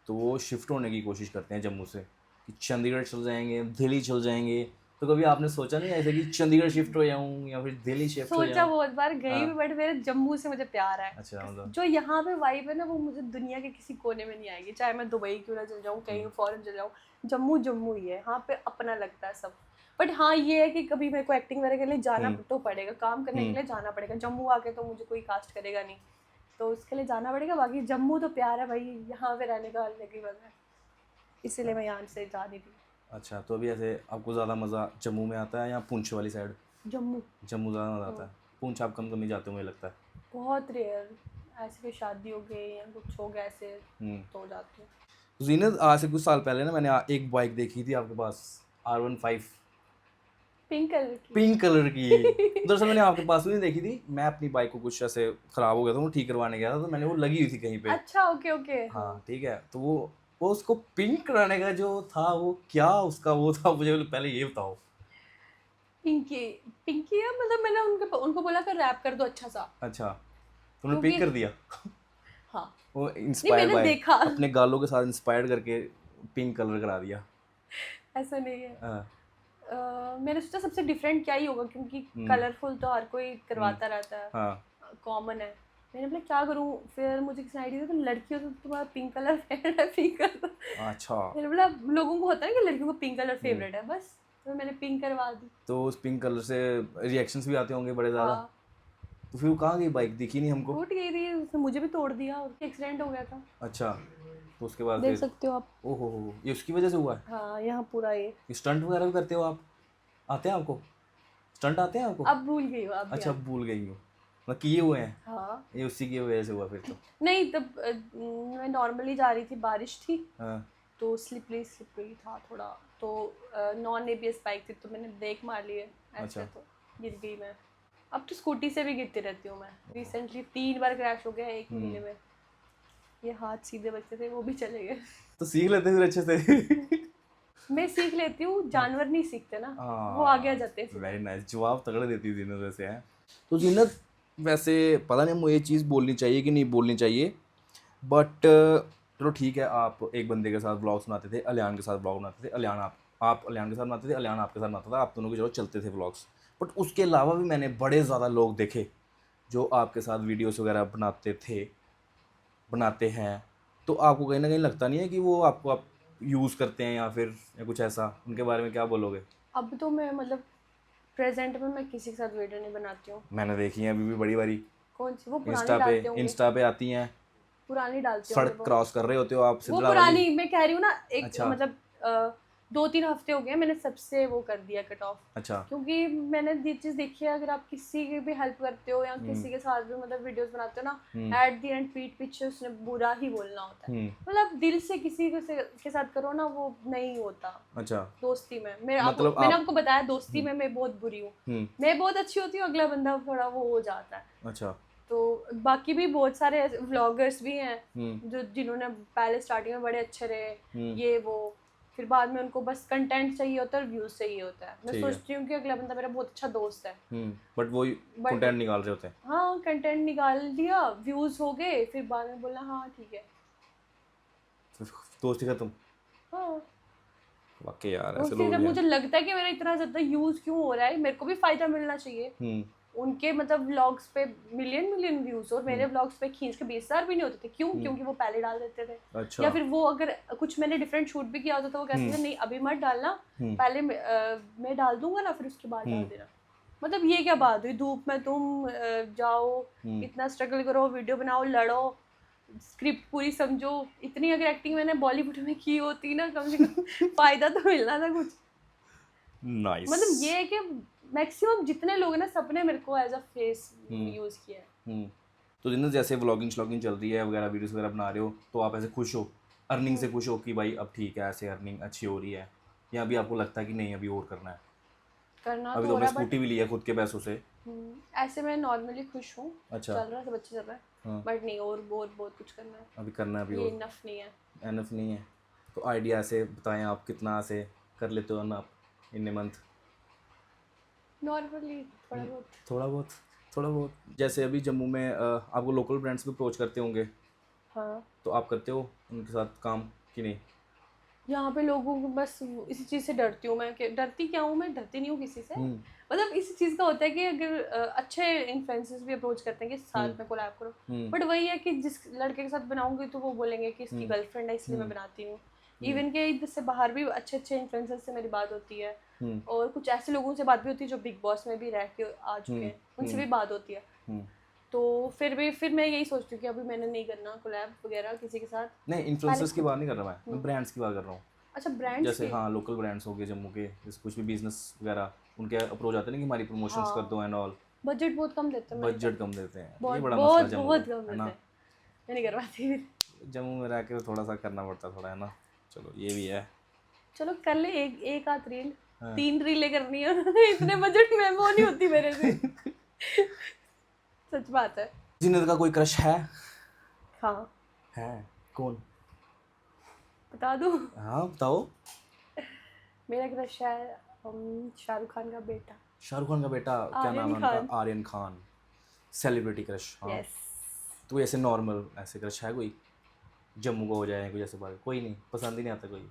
तो वो शिफ्ट होने की कोशिश करते हैं जम्मू से, कि चंडीगढ़ चल जाएंगे, दिल्ली चल जाएंगे। तो तो कभी आपने सोचा नहीं ऐसे कि चंडीगढ़ शिफ्ट हो जाऊं या फिर दिल्ली शिफ्ट हो सोचा जाऊं? बहुत बार, गई हाँ। भी, बट मेरे जम्मू से मुझे प्यार है। अच्छा, मतलब जो यहाँ पे वाइब है ना, वो मुझे दुनिया के किसी कोने में नहीं आएगी, चाहे मैं दुबई क्यों ना चल जाऊँ, कहीं फॉरेन चल जाऊँ, जम्मू जम्मू ही है, यहाँ पे अपना लगता है सब। बट हाँ ये है कि कभी मेरे को एक्टिंग वगैरह के लिए जाना तो पड़ेगा, काम करने के लिए जाना पड़ेगा। जम्मू आके तो मुझे कोई कास्ट करेगा नहीं, तो उसके लिए जाना पड़ेगा। बाकी जम्मू तो प्यार है भाई, यहाँ पे रहने का अलग ही मजा है, इसीलिए मैं यहाँ से जा नहीं रही। अच्छा, तो अभी ऐसे आपको ज़्यादा मज़ा जम्मू में आता है या पुंछ वाली साइड? जम्मू जम्मू ज़्यादा मज़ा आता है। पुंछ आप कम ही जाते हो मुझे लगता है। बहुत रेयर, ऐसे कोई शादी हो गई या कुछ हो गया ऐसे तो जाती हूँ। तो जीनत, आज से कुछ साल पहले ना मैंने एक बाइक देखी थी आपके पास, R15 पिंक कलर की। पिंक कलर की। दरअसल मैंने आपके पास नहीं देखी थी, मैं अपनी बाइक को कुछ ऐसे ख़राब हो गया था, वो ठीक करवाने गया था, तो मैंने वो लगी हुई थी कहीं पे। अच्छा, ओके ओके। हाँ ठीक है, तो वो उसको पिंक कराने का जो था, वो क्या उसका वो था, मुझे पहले ये बताओ। पिंकी पिंकी है, मतलब मैंने उनको बोला कि रैप कर दो अच्छा सा। अच्छा, तुमने पिंक कर दिया? हाँ, वो नहीं इंस्पायर्ड मैंने बाय देखा। अपने गालों के साथ इंस्पायर्ड करके पिंक कलर करा दिया। ऐसा नहीं है। हाँ। मैंने सोचा सबसे डिफरेंट क्या ही होगा, क्योंकि कलरफुल तो हर कोई करवाता रहता है, हाँ। कॉमन है। मैंने बोला क्या करूँ, फिर मुझे किसी आइडिया था, तुम लड़की हो तो तुम्हारा पिंक कलर फेवरेट है, पिंक कलर। अच्छा, मैंने बोला लोगों को होता है कि लड़कियों को पिंक कलर फेवरेट है, बस तो मैंने पिंक करवा दी। तो उस पिंक कलर से रिएक्शंस भी आते होंगे बड़े ज़्यादा। हाँ, तो फिर वो कहाँ गई बाइक, दिखी नहीं हमको। टूट गई थी, उसने मुझे भी तोड़ दिया, एक्सीडेंट हो गया था। अच्छा, तो उसके बाद देख फिर सकते हो आप। ओहो हो, ये उसकी वजह से हुआ है? हाँ, यहाँ पूरा ये। स्टंट वगैरह भी करते हो आप? आते हैं आपको स्टंट, आते हैं आपको? अब भूल गई हो आप भी। अच्छा, अब भूल गई हो, मतलब किए हुए हैं। हाँ, ये उसी की वजह से हुआ फिर तो। नहीं तब मैं नॉर्मली जा रही थी, बारिश थी हाँ। तो स्लिपरी था थोड़ा, तो नॉन ABS बाइक थी, तो मैंने ब्रेक मार लिए ऐसे। अच्छा। तो गिर गई मैं। अब तो स्कूटी से भी गिरती रहती हूँ मैं। रिसेंटली 3 बार क्रैश हो गया 1 महीने में। ये हाथ सीधे बच्चे थे, वो भी चले गए। तो सीख लेते फिर अच्छे से। मैं सीख लेती हूँ, जानवर नहीं सीखते ना, वो आगे आ जाते हैं। वेरी नाइस, जवाब तगड़े देती है जीनत वैसे है। तो जीनत, वैसे पता नहीं मुझे ये चीज़ बोलनी चाहिए कि नहीं बोलनी चाहिए, बट चलो ठीक है, आप एक बंदे के साथ व्लॉग्स बनाते थे, अलियान के साथ व्लॉग बनाते थे, अलियान आप अलियान के साथ बनाते थे, अलियान आपके साथ बनाता था, आप दोनों के चलो चलते थे व्लॉग्स। बट उसके अलावा भी मैंने बड़े ज़्यादा लोग देखे जो आपके साथ वीडियोस वगैरह बनाते हैं, तो आपको कहीं ना कहीं लगता नहीं है कि वो आपको आप यूज़ करते हैं या फिर या कुछ ऐसा? उनके बारे में क्या बोलोगे? अब तो मैं मतलब प्रेजेंट में मैं किसी के साथ वीडियो नहीं बनाती हूँ। मैंने देखी है अभी भी बड़ी बारी, कौन सी? वो पुरानी डालते होंगे। इंस्टा पे आती हैं, पुरानी डालते होंगे सड़क वो। क्रॉस कर रहे होते हो आप, वो सिद्रा वाली। पुरानी मैं कह रही हूँ ना, एक अच्छा। मतलब 2-3 हफ्ते हो गए मैंने सबसे वो कर दिया कट ऑफ। अच्छा। क्योंकि मैंने ये चीज़ देखी है, अगर आप किसी की भी हेल्प करते हो या किसी के साथ भी मतलब वीडियोस बनाते हो ना, एट द एंड पीठ पीछे उसने बुरा ही बोलना होता है। मतलब दिल से किसी के साथ करो ना, वो नहीं होता। अच्छा, दोस्ती में मतलब मैंने आपको बताया, दोस्ती में मैं बहुत बुरी हूँ। मैं बहुत अच्छी होती हूँ, अगला बंदा थोड़ा वो हो जाता है। अच्छा। तो बाकी भी बहुत सारे व्लॉगर्स भी हैं जो जिन्होंने पहले स्टार्टिंग में बड़े अच्छे रहे, ये वो, फिर बाद में उनको बस कंटेंट चाहिए होता है और व्यूज चाहिए होता है। मैं सोचती हूँ कि अगला बंदा मेरा बहुत अच्छा दोस्त है, बट वो कंटेंट निकाल रहे होते हैं। हाँ, कंटेंट निकाल दिया, व्यूज हो गए, फिर बाद में बोला हाँ ठीक है, दोस्ती खत्म। हाँ। वाकई यार, ऐसे उससे लोग जब हैं। मुझे लगता है कि मेरा इतना ज्यादा यूज क्यों हो रहा है, मेरे को भी फायदा मिलना चाहिए। उनके मतलब व्लॉग्स पे मिलियन व्यूज और मेरे व्लॉग्स पे खींच के 20,000 भी नहीं होते थे। क्यों? क्योंकि वो पहले डाल देते थे। अच्छा। या फिर वो अगर कुछ मैंने डिफरेंट शूट भी किया होता तो वो कहते थे नहीं अभी मत डालना, पहले मैं डाल दूंगा ना, फिर उसके बाद डाल देना। मतलब ये क्या बात हुई, धूप में तुम जाओ, इतना स्ट्रगल करो, वीडियो बनाओ, लड़ो, स्क्रिप्ट पूरी समझो। इतनी अगर एक्टिंग मैंने बॉलीवुड में की होती ना, कम से कम फायदा तो मिलना था कुछ। नाइस। मतलब ये है कि मैक्सिमम जितने लोग हैं ना, सबने मेरे को एज अ फेस यूज किया है। तो जिन जैसे व्लॉगिंग चल रही है वगैरह, वीडियोस वगैरह बना रहे हो, तो आप ऐसे खुश हो, अर्निंग से खुश हो कि भाई अब ठीक है, ऐसे अर्निंग अच्छी हो रही है, या अभी आपको लगता है कि नहीं अभी और करना है? करना अभी तो तो हो आपने रहा है स्कूटी भी ली है खुद के पैसों से। ऐसे मैं नॉर्मली खुश हूँ। अच्छा। चल रहा है, सब अच्छे चल रहा है, बट नहीं, और बहुत कुछ करना है। अभी करना है, अभी ये और इनफ नहीं है। एनफ नहीं है। तो आइडिया ऐसे बताएं, आप कितना ऐसे कर लेते हो ना आप इन ए मंथ? नॉर्मली थोड़ा बहुत जैसे अभी जम्मू में आपको लोकल ब्रांड्स भी अप्रोच करते होंगे, हाँ, तो आप करते हो उनके साथ काम कि नहीं? यहाँ पे लोगों को बस इसी चीज़ से डरती हूँ मैं, कि डरती क्या हूँ मैं, डरती नहीं हूँ किसी से। मतलब इसी चीज़ का होता है कि अगर अच्छे इन्फ्लुएंसर्स भी अप्रोच करते हैं कि साथ में कोलैब करो, बट वही है कि जिस लड़के के साथ बनाऊंगी तो वो बोलेंगे कि इसकी गर्लफ्रेंड है इसलिए मैं बनाती हूँ। इवन के इससे बाहर भी अच्छे अच्छे इन्फ्लुएंसर्स से मेरी बात होती है, और कुछ ऐसे लोगों से बात भी होती है जो बिग बॉस में भी रह के आ चुके हैं, उनसे भी बात होती है। तो फिर मैं यही सोचती हूँ कि अभी मैंने नहीं करना कोलैब वगैरह किसी के साथ। नहीं, इन्फ्लुएंसर्स की बात नहीं कर रहा मैं ब्रांड्स की बात कर रहा हूँ। अच्छा, ब्रांड्स जैसे के। हाँ, लोकल ब्रांड्स हो गए जम्मू के, जैसे कुछ भी बिजनेस वगैरह, उनके अप्रोच आते हैं ना कि हमारी प्रमोशंस कर दो एंड ऑल। बजट बहुत कम देते हैं, बजट कम देते हैं, ये बहुत बड़ा मसला बहुत जम्मू बहुत का, कम है देते ना। हैं, मैं नहीं करवाती फिर। जम्मू में रह के थोड़ा सा करना पड़ता थोड़ा, है ना। चलो ये भी है। चलो कर ले एक आध रील, 3 रीलें करनी है इतने बजट में वो नहीं होती मेरे से। सच बात है। जिन्नत का कोई क्रश है? हाँ, है। कौन? बता दूँ? हाँ बताओ। मेरा क्रश है शाहरुख खान का बेटा, शाहरुख खान का बेटा, क्या नाम है आर्यन उनका? खान। आर्यन खान। सेलिब्रिटी क्रश, हाँ। यस। तो ऐसे नॉर्मल ऐसे क्रश है कोई? जम्मू का हो जाए कोई, ऐसे बात कोई नहीं, पसंद ही नहीं आता कोई?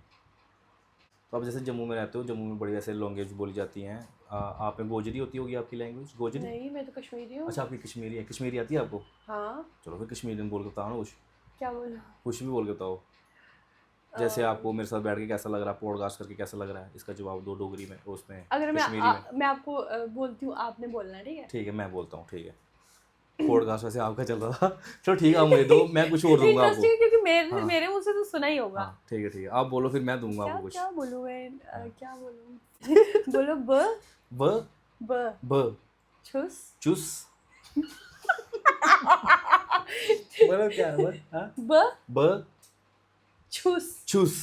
तो आप जैसे जम्मू में रहते हो, जम्मू में बड़ी ऐसे लैंग्वेज बोली जाती हैं, आप में गोजरी होती होगी आपकी लैंग्वेज, गोजरी? नहीं, मैं तो कश्मीरी हूँ। अच्छा, आपकी कश्मीरी है, कश्मीरी आती है आपको? हाँ। चलो फिर कश्मीरी में बोल के बताओ ना कुछ, क्या बोलूँ? कुछ भी बोल के बताओ। जैसे आपको मेरे साथ बैठ के कैसा लग रहा है, पॉडकास्ट करके कैसा लग रहा है, इसका जवाब दो डोगरी में, उसमें अगर कश्मीरी में। मैं आपको बोलती हूँ, आपने बोलना है, ठीक है? ठीक है, मैं बोलता हूँ, ठीक है। पॉडकास्ट वैसे आपका चल रहा था। चलो ठीक है, आप मुझे दो, मैं कुछ और दूंगा आपको। इंटरेस्टिंग, क्योंकि हाँ मेरे मुंह से तो सुना ही होगा। हाँ, ठीक है ठीक है, आप बोलो फिर मैं दूंगा क्या आपको कुछ। क्या बोलूँ मैं, क्या बोलूँ? बोलो ब ब ब ब छुस चुस। मतलब क्या है ब? हाँ? ब ब छुस चुस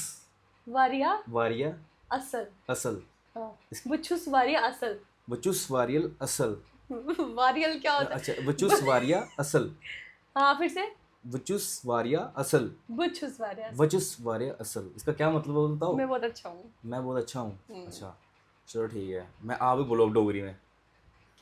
वारिया वारिया असल। असल। हाँ, बचुस वारिया असल। बचुस वारियल असल। वारियल क्या होता है? अच्छा, बचुस वारिया असल। हाँ, फिर से। बचुस वारिया असल। बचुस वारिया असल। बचुस वारिया असल, इसका क्या मतलब है बताओ? मैं बहुत अच्छा हूँ। मैं बहुत अच्छा हूँ। अच्छा चलो ठीक है, मैं आप ही बोलो अब डोगरी में।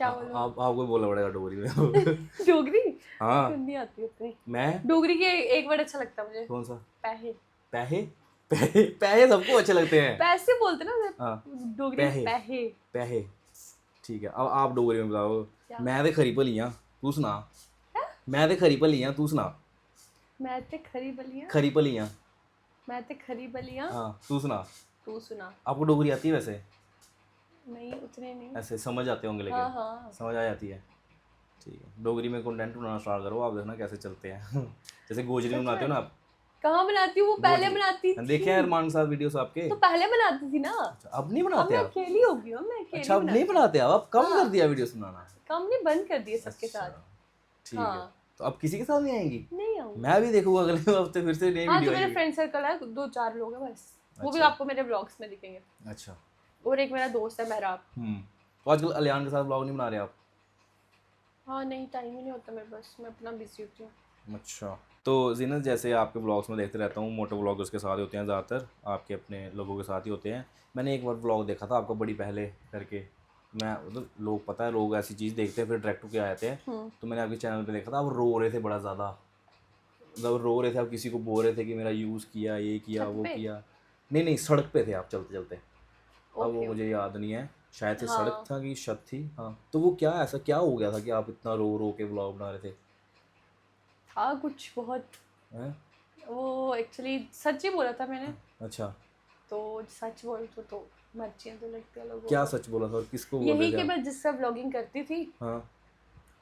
क्या बोलूँ? आपको बोलना पड़ेगा डोगरी में। डोगरी हाँ। नहीं आती उतनी। मैं डोगरी के एक वर्ड अच्छा लगता है मुझे। कौन सा? पैहे। पैहे। पैहे पैहे सबको अच्छे लगते हैं। पैसे बोलते ना उसे, हाँ, डोगरी में पैहे। पैहे। ठीक है, अब आप डोगरी में बताओ। क्या? मैं ते खरी भली हाँ, तू सुना। मैं ते खरी भली हाँ, तू सुना। मैं ते खरी बलियां। खरी भली हाँ। मैं ते खरी बलियां। हाँ, तू सुना। तू सुना। आपको डोगरी आती है वैसे? नहीं, उतने नहीं। ऐसे समझ आते होंगे लेकिन। हाँ हाँ। समझ आ जाती है। ठीक है, डोगरी में कंटेंट बनाना स्टार्ट करो, आप देखना कैसे चलते हैं। जैसे गोजरी में बनाते हो ना आप। कहाँ बनाती हूँ? वो पहले बनाती थी। देखे हैं अरमान के साथ वीडियोस आपके? तो पहले बनाती थी ना। अच्छा, अब नहीं अब बनाते मैं आप? अकेली हो गई हूँ, मैं अकेली अच्छा, अब नहीं बनाते आप कम कर दिया वीडियोस बनाना? कम नहीं, बंद कर दिए सबके अच्छा, साथ। ठीक है। हाँ। तो अब किसी के साथ नहीं आएंगी? नहीं आऊंगी। मैं भी देखूंगा अगले हफ्ते फिर से नई हाँ, वीडियो जो मेरा आएगी। फ्रेंड सर्कल है 2-4 लोग हैं बस, वो भी अच्छा। आपको मेरे ब्लॉग्स में दिखेंगे। अच्छा। और एक मेरा दोस्त है मेहराब। तो आजकल अलियान के साथ ब्लॉग नहीं बना रहे आप? हाँ, नहीं, टाइम ही नहीं होता मेरे पास, मैं अपना बिजी होती हूँ। अच्छा। तो जीनत, जैसे आपके ब्लॉग्स में देखते रहता हूँ, मोटो ब्लॉगर्स के साथ होते हैं ज़्यादातर, आपके अपने लोगों के साथ ही होते हैं। मैंने एक बार ब्लॉग देखा था आपका बड़ी पहले करके, मैं मतलब लोग, पता है लोग ऐसी चीज़ देखते हैं फिर डायरेक्ट होके आ जाते हैं। तो मैंने आपके चैनल पे देखा था, आप रो रहे थे बड़ा ज़्यादा, मतलब रो रहे थे, आप किसी को बोल रहे थे कि मेरा यूज़ किया, ये किया, वो किया। नहीं नहीं, सड़क पे थे आप चलते चलते। अब वो मुझे याद नहीं है, शायद से सड़क था कि छत थी। हाँ, तो वो क्या ऐसा क्या हो गया था कि आप इतना रो रो के ब्लॉग बना रहे थे? था कुछ बहुत हैं? वो एक्चुअली सच ही बोला था मैंने। अच्छा। तो सच बोल तो मर्चियाँ तो लगती है लोगों क्या को। सच बोला था और किसको बोल यही रहे कि थे आप? मैं जिसका व्लॉगिंग करती थी, हाँ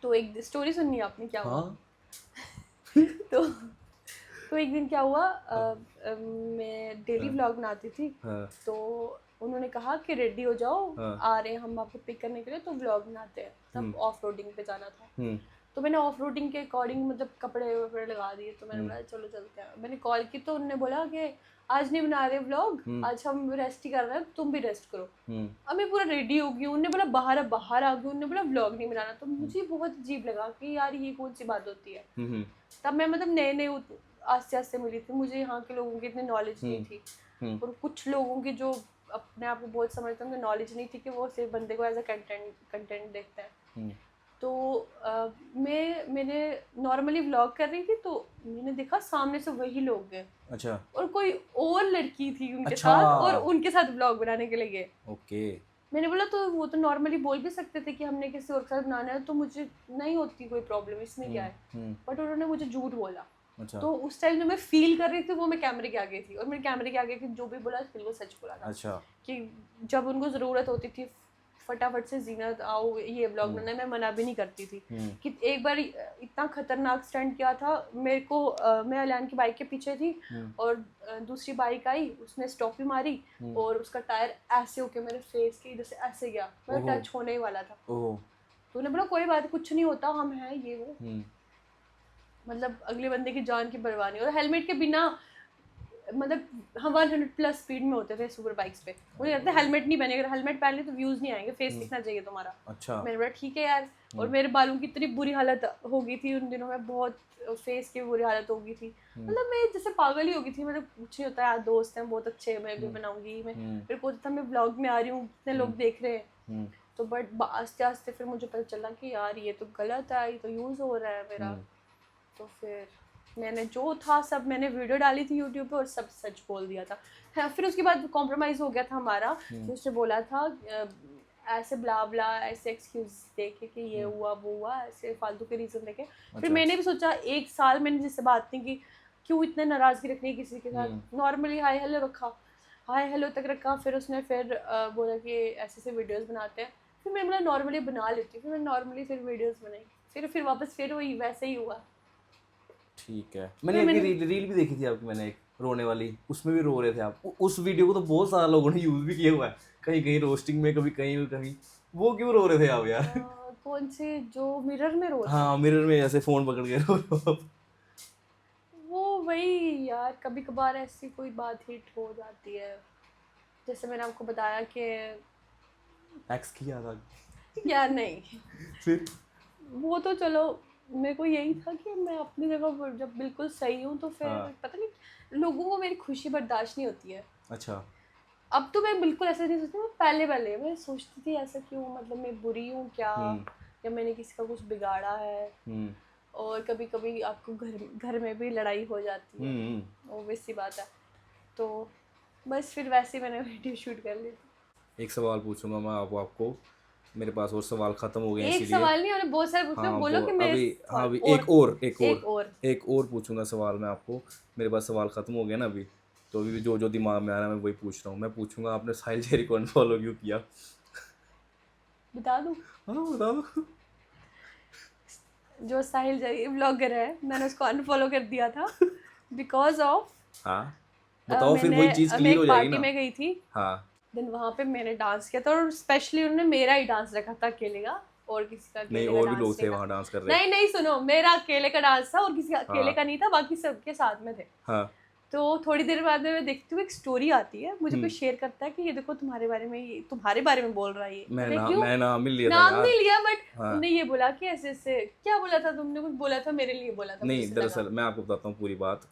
तो एक स्टोरी सुननी है आपने, क्या हुआ? हाँ। तो एक दिन क्या हुआ, मैं डेली व्लॉग बनाती थी। हाँ तो उन्होंने कहा कि रेडी हो जाओ, हाँ। आ रहे हैं हम आपको पिक करने के लिए, तो व्लॉग बनाते हैं। तब ऑफ रोडिंग पे जाना था। तो मैंने ऑफ रोडिंग के अकॉर्डिंग मतलब कपड़े वपड़े लगा दिए। तो मैंने बोला चलो चलते हैं। मैंने कॉल की तो उन्होंने बोला कि आज नहीं बना रहे व्लॉग, आज हम रेस्ट ही कर रहे हैं, तुम भी रेस्ट करो। अब मैं पूरा रेडी हो गई हूँ, उन्होंने बोला बाहर आ गई, उन्होंने बोला व्लॉग नहीं बनाना। तो मुझे बहुत अजीब लगा कि यार ये कौन सी बात होती है। तब मैं मतलब नए आस्ते आस्ते मिली थी, मुझे यहाँ के लोगों की इतनी नॉलेज नहीं थी। और कुछ लोगों की जो अपने आप को बहुत समझते हैं, उनको नॉलेज नहीं थी कि वो सिर्फ बंदे को एज अ कंटेंट देखते हैं। तो मैंने नॉर्मली व्लॉग कर रही थी तो मैंने देखा सामने से वही लोग गए अच्छा और कोई और लड़की थी उनके अच्छा। साथ और उनके साथ व्लॉग बनाने के लिए गए। ओके। मैंने बोला तो वो तो नॉर्मली बोल भी सकते थे कि हमने किसी और के साथ बनाना है तो मुझे नहीं होती कोई प्रॉब्लम, इसमें क्या है। बट उन्होंने मुझे झूठ बोला। अच्छा तो उस टाइम जो मैं फील कर रही थी वो मैं कैमरे के आगे थी और मैंने कैमरे के आगे की जो भी बोला बिल्कुल सच बोला था। अच्छा कि जब उनको ज़रूरत होती थी फटाफट से जीनत आओ ये ब्लॉग बनाने, मैं मना भी नहीं करती थी। कि एक बार इतना खतरनाक स्टंट किया था मेरे को, मैं अलियान की बाइक के पीछे थी और दूसरी बाइक आई, उसने स्टॉप ही मारी और उसका टायर ऐसे होके मेरे फेस के इधर से ऐसे गया, मेरा टच होने ही वाला था। तो उन्होंने बोला कोई बात कुछ नहीं होता, हम हैं ये वो, मतलब अगले बंदे की जान की परवाह नहीं। और हेलमेट के बिना मतलब हम 100+ स्पीड में होते थे सुपर बाइक्स पे, मुझे लगता है हेलमेट नहीं पहने, अगर हेलमेट पहन ले तो व्यूज नहीं आएंगे, फेस दिखना चाहिए तुम्हारा। अच्छा मैंने बोला ठीक है यार। और मेरे बालों की इतनी बुरी हालत हो गई थी उन दिनों में, बहुत फेस की बुरी हालत हो गई थी, मतलब मैं जैसे पागल ही हो गई थी। मतलब कुछ नहीं होता यार, दोस्त हैं बहुत अच्छे, मैं भी बनाऊंगी, मैं मेरे को था मैं ब्लॉग में आ रही हूँ, इतने लोग देख रहे हैं। तो बट आस्ते आस्ते फिर मुझे पता चला कि यार ये तो गलत है, ये तो यूज़ हो रहा है मेरा। तो फिर मैंने जो था सब मैंने वीडियो डाली थी यूट्यूब पे और सब सच बोल दिया था। हाँ, फिर उसके बाद कॉम्प्रोमाइज़ हो गया था हमारा कि उसने बोला था ऐसे ब्ला ब्ला ऐसे एक्सक्यूज देके कि ये हुआ वो हुआ, ऐसे फालतू के रीज़न देके। फिर मैंने भी सोचा 1 साल मैंने जिससे बात नहीं की, क्यों इतने नाराज़गी रखनी है किसी के साथ, नॉर्मली हाय हेलो रखा, हाय हेलो तक रखा। फिर उसने फिर बोला कि ऐसे ऐसे वीडियोज़ बनाते हैं। फिर मैंने बोला नॉर्मली बना लेती हूँ, फिर मैंने नॉर्मली फिर वीडियोज़ बनाई, फिर वापस फिर वही वैसे ही हुआ। ठीक है। मैंने एक रील भी देखी थी आपकी, मैंने एक रोने वाली, उसमें भी रो रहे थे आप। उस वीडियो को तो बहुत सारा लोगों ने यूज भी किया हुआ है, कहीं कहीं रोस्टिंग में, कभी कहीं कहीं। वो क्यों रो रहे थे आप यार? कौन से जो मिरर में रो रहे? हाँ, मिरर में ऐसे फोन पकड़ के रो रहे हो आप। वो वही यार, कभी कभार ऐसी कोई बात हिट हो जाती है, जैसे मैंने आपको बताया कि एक्स किया था यार नहीं फिर? वो तो चलो मेरे को यही था कि मैं अपनी जगह पर जब बिल्कुल सही हूँ तो फिर पता नहीं लोगों को मेरी खुशी बर्दाश्त नहीं होती है। अच्छा। अब तो मैं बिल्कुल ऐसा नहीं सोचती, मैं पहले मैं सोचती थी ऐसा क्यों, मतलब मैं बुरी हूँ क्या, या मैंने किसी का कुछ बिगाड़ा है। और कभी कभी आपको घर में भी लड़ाई हो जाती है, ऑब्वियस सी बात है। तो बस फिर वैसे ही मैंने वीडियो शूट कर ली थी। एक सवाल पूछूंगा मैं आपको, मेरे पास और सवाल खत्म हो गए हैं एक इसीलिए। सवाल नहीं, मैंने बहुत सारे पूछे, हाँ बोलो कि मेरे अभी, हाँ अभी एक और पूछूंगा सवाल मैं आपको। मेरे पास सवाल खत्म हो गया ना अभी, तो अभी जो जो दिमाग में आ रहा है मैं वही पूछ रहा हूँ। मैं पूछूंगा आपने साहिल शेरी को अनफॉलो क्यों किया? बता दूं? हाँ बता दो। जो साहिल जरी ब्लॉगर है, मैंने उसको अनफॉलो कर दिया था बिकॉज ऑफ, हाँ बताओ, फिर वही चीज़ मैं क्लियर हो एक जाएगी पार्टी ना। में गई थी, हाँ देन वहाँ पे मैंने डांस किया था और स्पेशली उन्होंने मेरा ही डांस रखा था अकेले का, और किसी का नहीं, अकेले का और भी डांस लोग थे नहीं वहाँ था। डांस कर रहे। नहीं सुनो, मेरा अकेले का डांस था और किसी का अकेले का नहीं था, बाकी सबके साथ में थे। हाँ तो थोड़ी देर बाद में मैं देखती हूँ एक स्टोरी आती है, मुझे कोई शेयर करता है कि ये देखो तुम्हारे बारे में, ये तुम्हारे बारे में बोल रहा है, ये मैं नाम ही लिया था नाम यार। नहीं लिया, बट उन्हें ये बोला कि ऐसे ऐसे, क्या बोला था तुमने, कुछ बोला था मेरे लिए बोला था। नहीं, दरअसल मैं आपको बताता हूँ पूरी बात।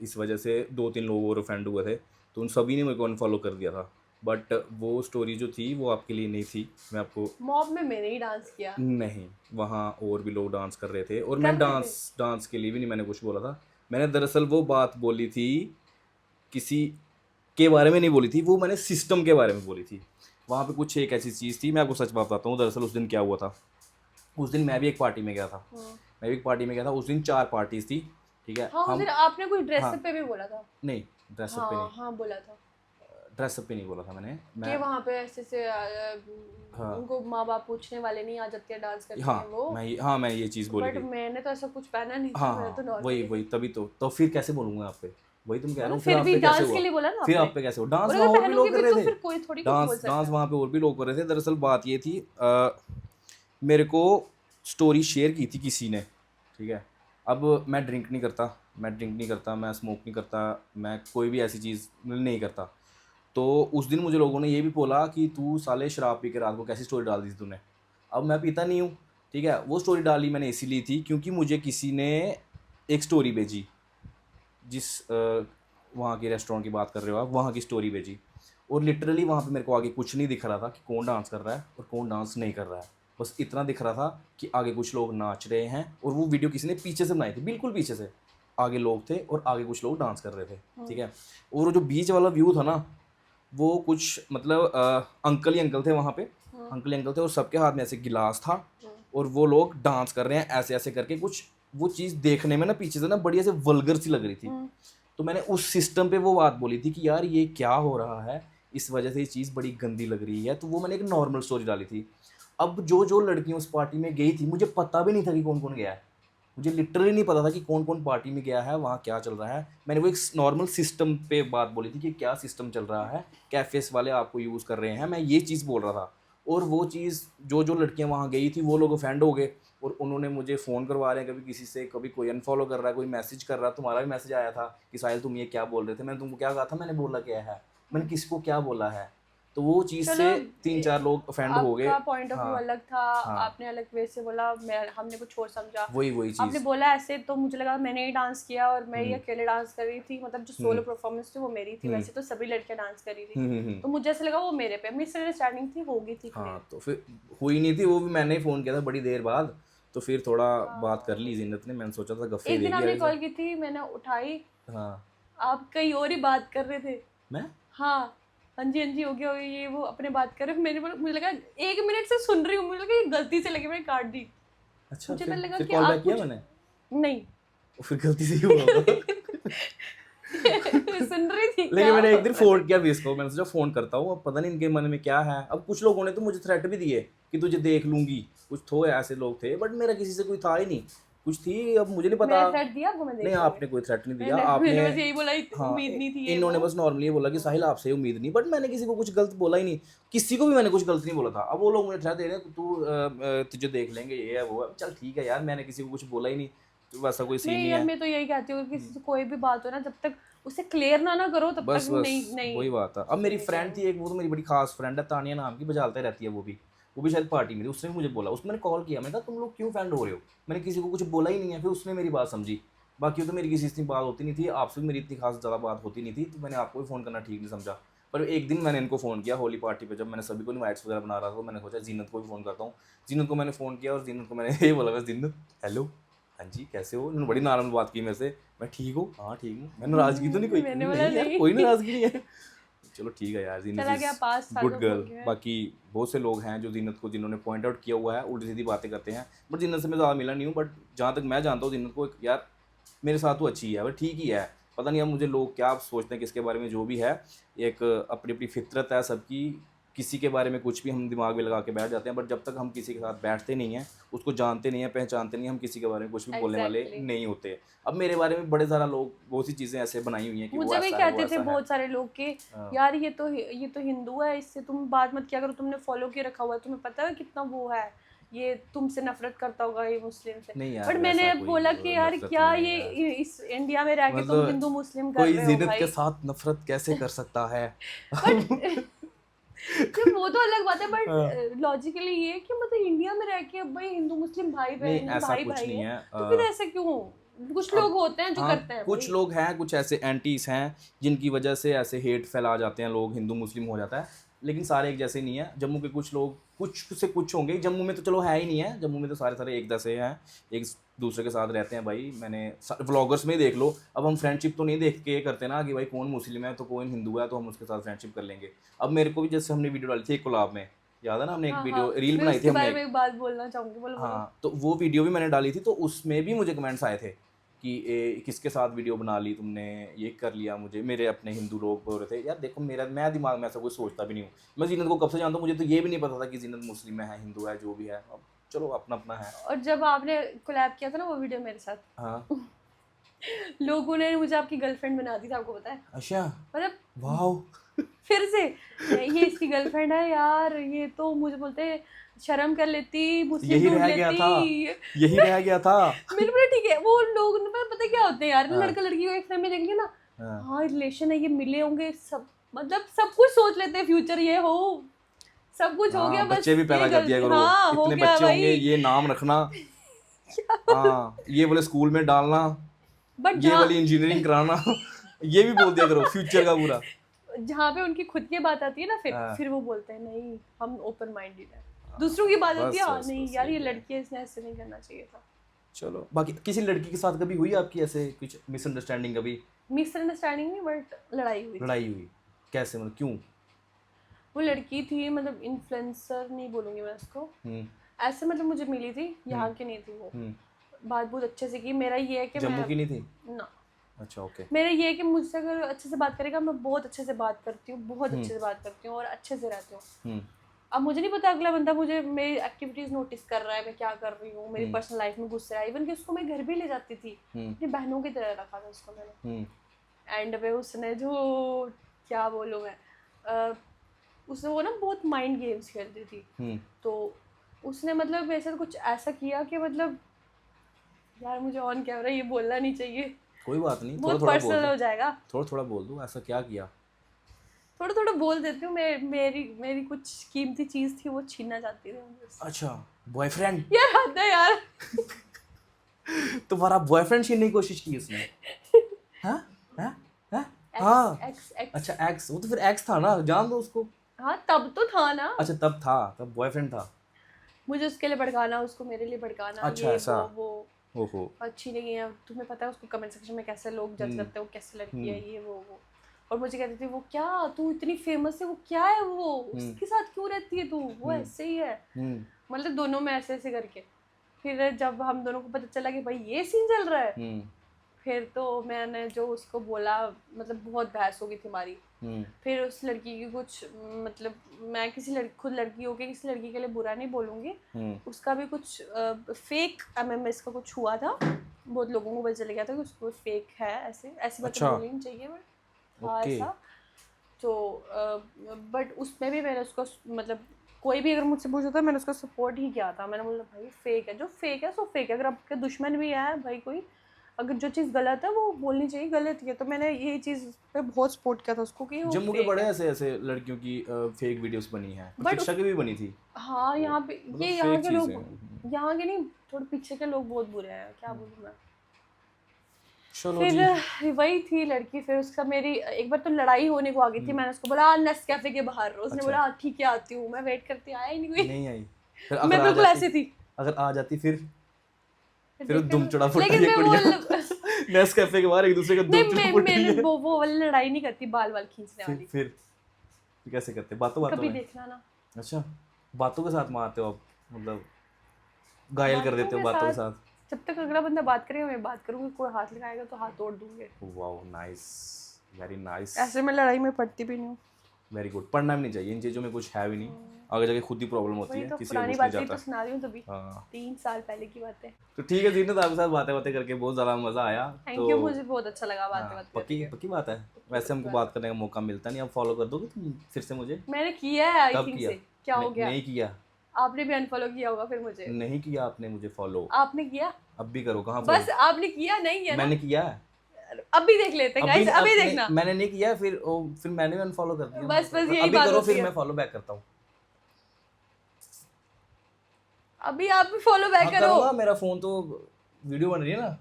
इस वजह से 2-3 लोग और ऑफेंड हुए थे, तो उन सभी ने मेरे को अनफॉलो कर दिया था। बट वो स्टोरी जो थी वो आपके लिए नहीं थी। मैं आपको मॉब में मैंने ही डांस किया नहीं, वहाँ और भी लोग डांस कर रहे थे और कर मैं रहे डांस के लिए भी नहीं मैंने कुछ बोला था। मैंने दरअसल वो बात बोली थी, किसी के बारे में नहीं बोली थी, वो मैंने सिस्टम के बारे में बोली थी। वहाँ पे कुछ एक ऐसी चीज़ थी, मैं आपको सच बताता हूँ। दरअसल उस दिन क्या हुआ था, उस दिन मैं भी एक पार्टी में गया था। मैं भी एक पार्टी में गया था उस दिन। 4 पार्टीज थी, ठीक है। हाँ, हम आपने कोई ड्रेसअप पे भी बोला था। नहीं, ड्रेसअप पे नहीं, हाँ बोला था ड्रेसअप पे नहीं बोला था मैंने। कि मैं वहाँ पे ऐसे से उनको माँ बाप पूछने वाले नहीं आ जाते हैं डांस करते हैं वो। मैं ये चीज़ बोली बट थी। मैंने तो ऐसा कुछ पहना नहीं था, हाँ मैंने तो हाँ, नॉर्मली वही तभी तो फिर कैसे बोलूँगा आप पे? वही तुम कह रहा हूँ, फिर फिर आप भी पे कैसे डांस हुआ? के लिए बोला ना फिर आपने। आप पे कैसे हुआ? डांस और वहाँ अगर और भी लोग पहनूंगी कर भी रहे तो थे। फिर कोई थोड़ी कुछ बोल सकता डांस है। वहाँ पे और भी लोग कर रहे थे। दरअसल बात ये थी, मेरे को स्टोरी शेयर की थी किसी ने, ठीक है। अब मैं ड्रिंक नहीं करता, मैं स्मोक नहीं करता, मैं कोई भी ऐसी चीज़ नहीं करता। तो उस दिन मुझे लोगों ने ये भी बोला कि तू साले शराब पी के रात को कैसी स्टोरी डाल दी थी तूने। अब मैं पीता नहीं हूँ, ठीक है। वो स्टोरी डाली मैंने इसीलिए थी क्योंकि मुझे किसी ने एक स्टोरी भेजी, जिस वहाँ के रेस्टोरेंट की बात कर रहे हो आप, वहाँ की स्टोरी भेजी। और लिटरली वहाँ पे मेरे को आगे कुछ नहीं दिख रहा था कि कौन डांस कर रहा है और कौन डांस नहीं कर रहा है। बस इतना दिख रहा था कि आगे कुछ लोग नाच रहे हैं, और वो वीडियो किसी ने पीछे से बनाई थी, बिल्कुल पीछे से आगे लोग थे और आगे कुछ लोग डांस कर रहे थे, ठीक है। और वो जो बीच वाला व्यू था ना, वो कुछ मतलब अंकल ही अंकल थे वहाँ पे, अंकल ही अंकल थे, और सबके हाथ में ऐसे गिलास था, और वो लोग डांस कर रहे हैं ऐसे ऐसे करके कुछ। वो चीज़ देखने में ना पीछे से ना बड़ी ऐसे वल्गर सी लग रही थी। तो मैंने उस सिस्टम पे वो बात बोली थी कि यार ये क्या हो रहा है, इस वजह से ये चीज़ बड़ी गंदी लग रही है। तो वो मैंने एक नॉर्मल स्टोरी डाली थी। अब जो जो लड़कियां उस पार्टी में गई थी, मुझे पता भी नहीं था कि कौन कौन गया है, मुझे लिटरली नहीं पता था कि कौन कौन पार्टी में गया है, वहाँ क्या चल रहा है। मैंने वो एक नॉर्मल सिस्टम पे बात बोली थी कि क्या सिस्टम चल रहा है, कैफेस वाले आपको यूज़ कर रहे हैं, मैं ये चीज़ बोल रहा था। और वो चीज़ जो जो लड़कियां वहाँ गई थी वो लोग ऑफेंड हो गए, और उन्होंने मुझे फ़ोन करवा रहे हैं, कभी किसी से, कभी कोई अनफॉलो कर रहा है, कोई मैसेज कर रहा है। तुम्हारा भी मैसेज आया था कि साहिल तुम ये क्या बोल रहे थे, मैंने तुमको क्या कहा था, मैंने बोला क्या है, मैंने किसको क्या बोला है। तो वो चीज़ से 3-4 लोग ऑफेंड हो गए। आपका पॉइंट ऑफ व्यू हाँ, अलग था, हाँ, आपने अलग वे से बोला, मैं हमने कुछ और समझा। वही आपने चीज़। बोला ऐसे तो मुझे लगा मैंने ही डांस किया और मैं ही अकेले डांस कर रही थी, मतलब जो सोलो परफॉर्मेंस थी वो मेरी थी, वैसे तो सभी लड़कियां डांस कर रही थी। तो मुझे ऐसा लगा वो मेरे पे मिसअंडरस्टैंडिंग थी, होगी थी। हाँ, तो फिर हुई नहीं थी, वो भी मैंने ही फ़ोन किया था बड़ी देर बाद। तो फिर थोड़ा बात कर ली जीनत ने, मैंने सोचा था गफ्फे एक दिन देगी आपने अभी कॉल की थी, मैंने उठाई, हाँ, आप कहीं और ही बात कर रहे थे। मैं हाँ हाँ जी हो गया ये वो अपने बात कर रहे, मैंने बोला, मुझे लगा 1 मिनट से सुन रही हूँ, मुझे लगा ये गलती से लगी, मैंने काट दी। अच्छा, मुझे लगा फिर कि कॉल आप बैक किया कुछ मैंने, नहीं फिर गलती से ही हुआ होगा। सुन रही थी लेकिन क्या? मैंने एक दिन फ़ोन किया भी इसको, मैंने सोचा फ़ोन करता हूँ, अब पता नहीं इनके मन में क्या है। अब कुछ लोगों ने तो मुझे थ्रेट भी दिए कि तुझे देख लूंगी, कुछ तो ऐसे लोग थे, बट मेरा किसी से कोई था ही नहीं। कुछ थी, अब मुझे नहीं पता। मैंने थ्रेट दिया आपको? मैं देख नहीं, लूंगी। आपने कोई थ्रेट नहीं दिया, मैंने आपने बस यही बोला, हाँ, उम्मीद नहीं थी ये इन्होंने वो। बस नॉर्मली ये बोला कि साहिल आपसे उम्मीद नहीं, बट मैंने किसी को कुछ गलत बोला ही नहीं, किसी को भी मैंने कुछ गलत नहीं बोला था। अब वो लोग मुझे थ्रेट दे रहे हैं, तू तुझे देख लेंगे, ये है वो है। चल ठीक है यार, मैंने किसी को कुछ बोला ही नहीं, तो वैसा कोई सीन नहीं नहीं यार, है। मैं तो यही कहती हूँ, किसी से कोई भी बात हो ना, जब तक उसे क्लियर ना करो तब बस तक बस नहीं वही बात है। अब मेरी फ्रेंड थी एक, वो तो मेरी बड़ी खास फ्रेंड है, तानिया नाम की, बजालते रहती है वो भी शायद पार्टी में थी। उसने भी मुझे बोला, उसने मैंने कॉल किया, मैंने कहा तुम लोग क्यों फ्रेंड हो रहे हो, मैंने किसी को कुछ बोला ही नहीं है। फिर उसने मेरी बात समझी, बाकी तो मेरी किसी से इतनी बात होती नहीं थी, आपसे भी मेरी इतनी खास ज़्यादा बात होती नहीं थी, तो मैंने आपको भी फ़ोन करना ठीक नहीं समझा। पर एक दिन मैंने इनको फ़ोन किया होली पार्टी पे, जब मैंने सभी को इनवाइट्स वगैरह बना रहा था, तो मैंने सोचा जीनत को भी फ़ोन करता हूँ। जीनत को मैंने फ़ोन किया और जीनत को मैंने यही बोला, बस जीनत हेलो, हाँ जी कैसे हो। उन्होंने बड़ी नॉर्मल बात की मेरे से, मैं ठीक हूँ, हाँ ठीक हूँ, मैं नाराज़गी तो नहीं कोई, मैंने बोला नहीं यार नहीं। कोई नाराज़गी नहीं है। चलो ठीक है यार, जीनत चला गया पास साल गुड का गर्ल। हो गया। बाकी बहुत से लोग हैं जो जीनत को, जिन्होंने पॉइंट आउट किया हुआ है, उल्टी सीधी बातें करते हैं, बट जीनत से मैं ज़्यादा मिला नहीं हूँ। बट जहाँ तक मैं जानता हूँ जीनत को, यार मेरे साथ तो अच्छी है, बट ठीक ही है। पता नहीं अब मुझे लोग क्या सोचते हैं किसके बारे में, जो भी है एक अपनी अपनी फितरत है सबकी, किसी के बारे में कुछ भी हम दिमाग में लगा के बैठ जाते हैं, बट जब तक हम किसी के साथ बैठते नहीं हैं, उसको जानते नहीं हैं, पहचानते नहीं हैं, हम किसी के बारे में कुछ भी बोलने वाले नहीं होते। अब मेरे बारे में बड़े सारा लोग बहुत सी चीज़ें ऐसे बनाई हुई हैं कि वो मुझे भी ऐसा है, वो कहते थे ऐसा है। बहुत सारे लोग कि यार ये तो हिंदू है, इससे तुम बात मत किया करो, तुमने फॉलो किए रखा हुआ है, तुम्हें पता है कितना वो है, ये तुमसे नफरत करता होगा ये मुस्लिम से। नहीं यार, बट मैंने वैसा कोई बोला कि यार नफरत क्या नहीं है यार। ये इस इंडिया में रह के तुम मतलब हिंदू मुस्लिम कर कोई रहे हो जीनत भाई। के साथ नफरत कैसे कर सकता है। बट वो तो अलग बात है, बट लॉजिकली ये कि मतलब इंडिया में रह के अब भाई हिंदू मुस्लिम भाई नहीं, बहन ऐसा भाई कुछ भाई नहीं है, है। तो फिर ऐसा क्यों? कुछ लोग होते हैं जो हाँ, करते हैं कुछ भाई। लोग हैं, कुछ ऐसे एंटीज हैं जिनकी वजह से ऐसे हेट फैला जाते हैं, लोग हिंदू मुस्लिम हो जाता है, लेकिन सारे एक जैसे नहीं है। जम्मू के कुछ लोग, कुछ से कुछ होंगे, जम्मू में तो चलो है ही नहीं है, जम्मू में तो सारे सारे एक जैसे हैं, एक दूसरे के साथ रहते हैं भाई। मैंने व्लॉगर्स में ही देख लो, अब हम फ्रेंडशिप तो नहीं देख के करते ना कि भाई कौन मुस्लिम है तो कौन हिंदू है तो हम उसके साथ फ्रेंडशिप कर लेंगे। अब मेरे को भी जैसे हमने वीडियो डाली थी एक कोलैब में, याद है ना, हमने एक हाँ वीडियो हाँ, रील मैं बनाई थी उसके हमने बारे में एक बात बोलना चाहूंगी, बोलो बोलो। हाँ, तो वो वीडियो भी मैंने डाली थी, तो उसमें भी मुझे कमेंट्स आए थे कि किसके साथ वीडियो बना ली तुमने, ये कर लिया। मुझे मेरे अपने हिंदू लोग बोल रहे थे, यार देखो मैं दिमाग में ऐसा कुछ सोचता भी नहीं हूँ। मैं जीनत को कब से जानता हूँ, मुझे तो ये भी नहीं पता था कि जीनत मुस्लिम है, हिंदू है, जो भी है। अब चलो अपना अपना है। और जब आपने कोलैब किया था ना वो वीडियो मेरे साथ, हाँ, लोगों ने मुझे आपकी गर्लफ्रेंड बना दी था, आपको पता है? अच्छा, मतलब वाह, फिर से ये इसकी गर्लफ्रेंड है यार, ये तो मुझे बोलते हैं शर्म कर लेती, मुस्लिम यही ढूंढ रह गया था, लेती। यही रह गया था। मेरे बोला ठीक है, वो लोग पता क्या होते हैं यार, हाँ। लड़का लड़की को एक फ्रेम में देख लिया ना, हाँ। हाँ रिलेशन है, ये मिले होंगे, सब मतलब सब कुछ सोच लेते हैं, फ्यूचर ये हो, सब कुछ हो गया, बस बच्चे भी पैदा ये कर दिया करो, हाँ, हो इतने गया बच्चे होंगे, भाई। ये नाम रखना, हाँ ये बोले स्कूल में डालना, बट ये वाली इंजीनियरिंग कराना, ये भी बोल दिया करो फ्यूचर का पूरा। जहाँ पे उनकी खुद की बात आती है ना, हाँ। फिर वो बोलते हैं नहीं हम ओपन माइंडेड है। दूसरों की बात होती है, बस, हाँ बस, नहीं बस, यार सही ये है। लड़की है, इसने ऐसे नहीं करना चाहिए था। चलो, बाकी किसी लड़की के साथ कभी हुई आपकी ऐसे कुछ मिसअंडरस्टैंडिंग, कभी मिसअंडरस्टैंडिंग नहीं बट लड़ाई हुई थी। लड़ाई हुई? कैसे, मतलब क्यों? वो लड़की थी, मतलब इन्फ्लुएंसर नहीं बोलूँगी मैं उसको, हम्म ऐसे मतलब मुझे मिली थी, यहाँ की नहीं थी वो, बात बहुत अच्छे से की। मेरा ये है कि जम्मू मैं की नहीं थी? ना, अच्छा, ओके। मेरा ये है कि मुझसे अगर अच्छे से बात करेगा, मैं बहुत अच्छे से बात करती हूँ, बहुत अच्छे से बात करती हूँ और अच्छे से रहती हूँ। अब मुझे नहीं पता अगला बंदा मुझे मेरी एक्टिविटीज नोटिस कर रहा है, मैं क्या कर रही हूँ, मेरी पर्सनल लाइफ में घुस रहा है। इवन कि उसको मैं घर भी ले जाती थी, अपनी बहनों की तरह रखा था उसको मैंने। एंड पे उसने जो, क्या बोलूँ मैं, उसने वो ना बहुत माइंड गेम्स खेलती थी, तो उसने मतलब मेरे साथ कुछ ऐसा किया कि मतलब यार मुझे ऑन कैमरा ये बोलना नहीं चाहिए, कोई बात नहीं, थोड़ा बहुत थोड़ा बोल पर्सनल हो दो, जाएगा। थोड़ा थोड़ा बोल दो, ऐसा क्या किया? थोड़ा थोड़ा बोल देती हूँ, मेरी कुछ कीमती चीज थी वो छीनना चाहती थी मुझसे। अच्छा, बॉयफ्रेंड? यार हद है यार। तुम्हारा बॉयफ्रेंड छीनने की कोशिश की उसने? हाँ हाँ हाँ हाँ। X x. अच्छा, एक्स, वो तो फिर एक्स था ना, जान दो उसको। हाँ तब तो था ना। अच्छा, तब था, तब बॉयफ्रेंड था। मुझे उसके लिए भड़काना, उसको मेरे लिए भड़काना, अच्छा, ये ऐसा। वो ओहो। अच्छी नहीं है। तुम्हें पता है उसको कमेंट सेक्शन में कैसे लोग जज करते हैं, वो कैसे लड़की है, ये वो। और मुझे कहती थी वो क्या, तू इतनी फेमस है, वो क्या है, वो उसके साथ क्यों रहती है तू, वो ऐसे ही है। मतलब दोनों में ऐसे ऐसे करके, फिर जब हम दोनों को पता चला कि भाई ये सीन चल रहा है, फिर तो मैंने जो उसको बोला, मतलब बहुत बहस हो गई थी हमारी। फिर उस लड़की की कुछ, मतलब मैं खुद लड़की होके किसी लड़की के लिए बुरा नहीं बोलूँगी, उसका भी कुछ फेक MMS का कुछ हुआ था, बहुत लोगों को पता चल गया था कि उसको फेक है, ऐसी बातें अच्छा। बोलनी नहीं चाहिए बट हाँ ओके। ऐसा। तो बट उसमें भी मैंने उसको, मतलब कोई भी अगर मुझसे पूछा था, मैंने उसका सपोर्ट ही किया था। मैंने बोला भाई फेक है, जो फेक है सो फेक है। अगर आपके दुश्मन भी है भाई कोई, अगर जो चीज़ गलत है वो बोलनी चाहिए गलत है। तो मैंने ये चीज़ पे बहुत सपोर्ट किया था उसको कि वो जम्मू के फेक बड़े है। ऐसे ऐसे लड़कियों की फेक वीडियोस बनी हैं, बट प्रतीक्षा की भी बनी थी। हाँ यहाँ पे मतलब ये यहाँ फेक के चीज़ लोग, है। यहाँ के नहीं, थोड़े पीछे के लोग बहुत बुरे हैं, क्या बोलूँ मैं। चलो फिर जी। वही थी लड़की, फिर उसका मेरी एक बार तो लड़ाई होने को आ गई थी। मैंने उसको बोला नेस्कैफे के बाहर, उसने अच्छा। बोला ठीक है आती हूँ। मैं वेट करती, आया ही नहीं कोई। नहीं आई? फिर अगर मैं आ बिल्कुल जाती, ऐसी थी। अगर आ जाती फिर देखते दुम चढ़ा फुटा लेकिन ये मैं कुड़ियाँ वो नेस कैफे के बाहर एक दूसरे का दुम नहीं, चढ़ा फुट रही मैंने है। वो वाली लड़ाई नहीं करती, बाल खींचने वाली। फिर कैसे करते, बातों बातों कभी में? देखना ना। अच्छा, बातों के साथ मारते हो आप, मतलब घायल कर बातों देते हो के बातों के साथ, साथ? जब तक अगला बंदा बात करेगा मैं बात करूंगी, कोई हाथ लगाएगा तो हाथ तोड़ दूंगे। Wow, nice, very nice. ऐसे में लड़ाई में पड़ती भी नहीं हूँ। वेरी गुड, पढ़ना भी नहीं चाहिए, इन चीज़ों में कुछ है भी नहीं, आगे जाके खुद ही प्रॉब्लम होती वही है, तो किसी का पुरानी कुछ नहीं बातें ही जाता। तो सुना रही हूँ तभी। हाँ, 3 साल पहले की बात है। तो ठीक है जीनत, आपके साथ बातें बातें करके बहुत ज़्यादा मज़ा आया। थैंक तो यू, मुझे बहुत अच्छा लगा बातें हाँ, बातें पक्की करके। पक्की बात है। वैसे हमको बात करने का मौका मिलता नहीं, अब फॉलो कर दोगे तुम फिर से मुझे? मैंने किया है आई कब थिंक किया? से, क्या हो गया? नहीं किया। आपने भी अनफॉलो किया होगा फिर मुझे। नहीं किया आपने मुझे फॉलो। आपने किया? अब भी करो, कहाँ बस फॉलो? आपने किया नहीं किया ना? मैंने किया है। अभी देख लेते हैं गाइस, अभी नहीं, देखना। मैंने नहीं किया, फिर मैंने भी अनफॉलो कर दिया। बस यही अभी बात करो, होती फिर है। मैं फॉलो बैक करता हूँ। अभी आप भी फॉलो बैक हाँ करो। करूँगा, मेरा फोन तो वीडियो बन रही है ना।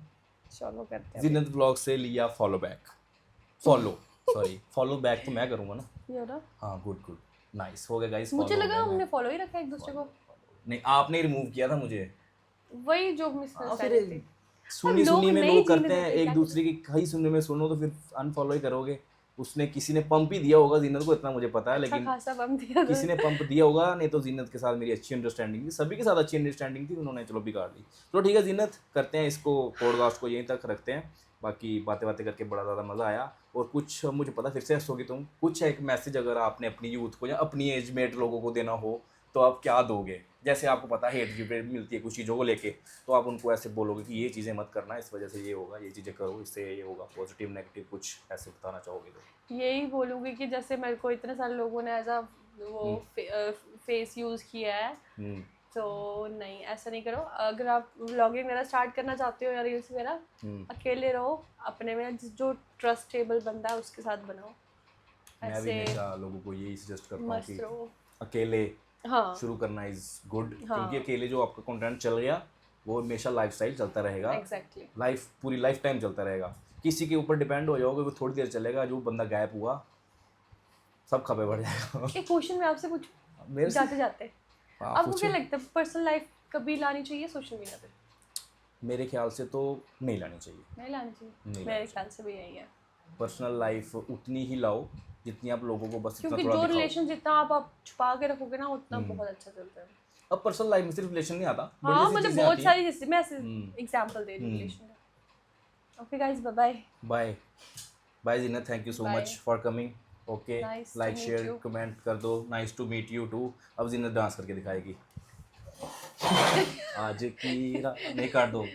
चलो करते हैं जीनत ब्लॉग से लिया फॉलो बैक, फॉलो बैक तो मैं करूँगा ना। ये ना, हाँ, गुड, नाइस, हो गया गाइस, मुझे फॉलो हो लगा गया। हमने फॉलो ही रखा है एक दूसरे को। नहीं, आपने रिमूव किया था मुझे। वही जो हाँ, मिसअंडरस्टैंडिंग फिर थी। सुनी लोग में नहीं लोग जीने करते हैं, देते, एक क्या दूसरे की कहीं सुनने में सुनो तो फिर अनफॉलो ही करोगे। उसने किसी ने पंप ही दिया होगा जीनत को, इतना मुझे पता है, अच्छा लेकिन खासा बम दिया किसी ने पंप दिया होगा, नहीं तो जीनत के साथ मेरी अच्छी अंडरस्टैंडिंग थी, सभी के साथ अच्छी अंडरस्टैंडिंग थी, उन्होंने चलो बिगाड़ दी। तो ठीक है जीनत, करते हैं इसको, पॉडकास्ट को यहीं तक रखते हैं। बाकी बातें बातें करके बड़ा ज़्यादा मज़ा आया। और कुछ मुझे पता फिर से हंसोगी तुम, कुछ एक मैसेज अगर आपने अपनी यूथ को या अपनी एजमेट लोगों को देना हो तो आप क्या दोगे? जैसे आपको पता है हेट गिफ्ट मिलती है कुछ चीज़ों को लेके, तो आप उनको ऐसे बोलोगे कि ये चीज़ें मत करना, इस वजह से ये होगा, ये चीज़ें करो, इससे ये होगा, पॉजिटिव नेगेटिव कुछ ऐसे बताना चाहोगे तो? यही बोलूँगी कि जैसे मेरे को इतने सारे लोगों ने ऐसा वो फेस यूज़ किया है, तो नहीं ऐसा नहीं करो। अगर आप व्लॉगिंग वगैरह स्टार्ट करना चाहते हो या रील्स वगैरह, अकेले रहो, अपने में जो ट्रस्टेबल बंदा है उसके साथ बनाओ। मैं भी हमेशा लोगों को यही सजेस्ट करता हूँ कि रहो। अकेले हाँ शुरू करना इज़ गुड, हाँ। क्योंकि अकेले जो आपका कंटेंट चल गया वो हमेशा लाइफस्टाइल चलता रहेगा। एग्जैक्टली। लाइफ पूरी लाइफ टाइम चलता रहेगा। किसी के ऊपर डिपेंड हो जाओगे वो थोड़ी देर चलेगा, जो बंदा गायब हुआ सब खपे बढ़ जाएगा। एक क्वेश्चन मैं आपसे पूछूं मेरे से? जाते जाते, आपको क्या लगता है पर्सनल लाइफ कभी लानी चाहिए सोशल मीडिया पे? मेरे ख्याल से तो नहीं लानी चाहिए। नहीं लानी चाहिए, नहीं मेरे ख्याल से भी यही है। पर्सनल लाइफ उतनी ही लाओ जितनी आप लोगों को बस इतना क्योंकि थोड़ा जो दिखाओ। रिलेशन जितना आप छुपा के रखोगे ना उतना बहुत अच्छा चलता है। अब पर्सनल लाइफ में सिर्फ रिलेशन नहीं आता, बड़ी हाँ सी मतलब चीजें बहुत आती हैं। सारी, जैसे मैं ऐसे एग्जांपल दे रही हूँ रिलेशन का। Okay guys, bye bye. Bye bye Zeenat, thank you so Bye. Much for coming. Okay, Nice to like meet share you. Comment कर दो। Nice to meet you too. अब जीनत डांस करके दिखाएगी। आज की रात नहीं, काट दो।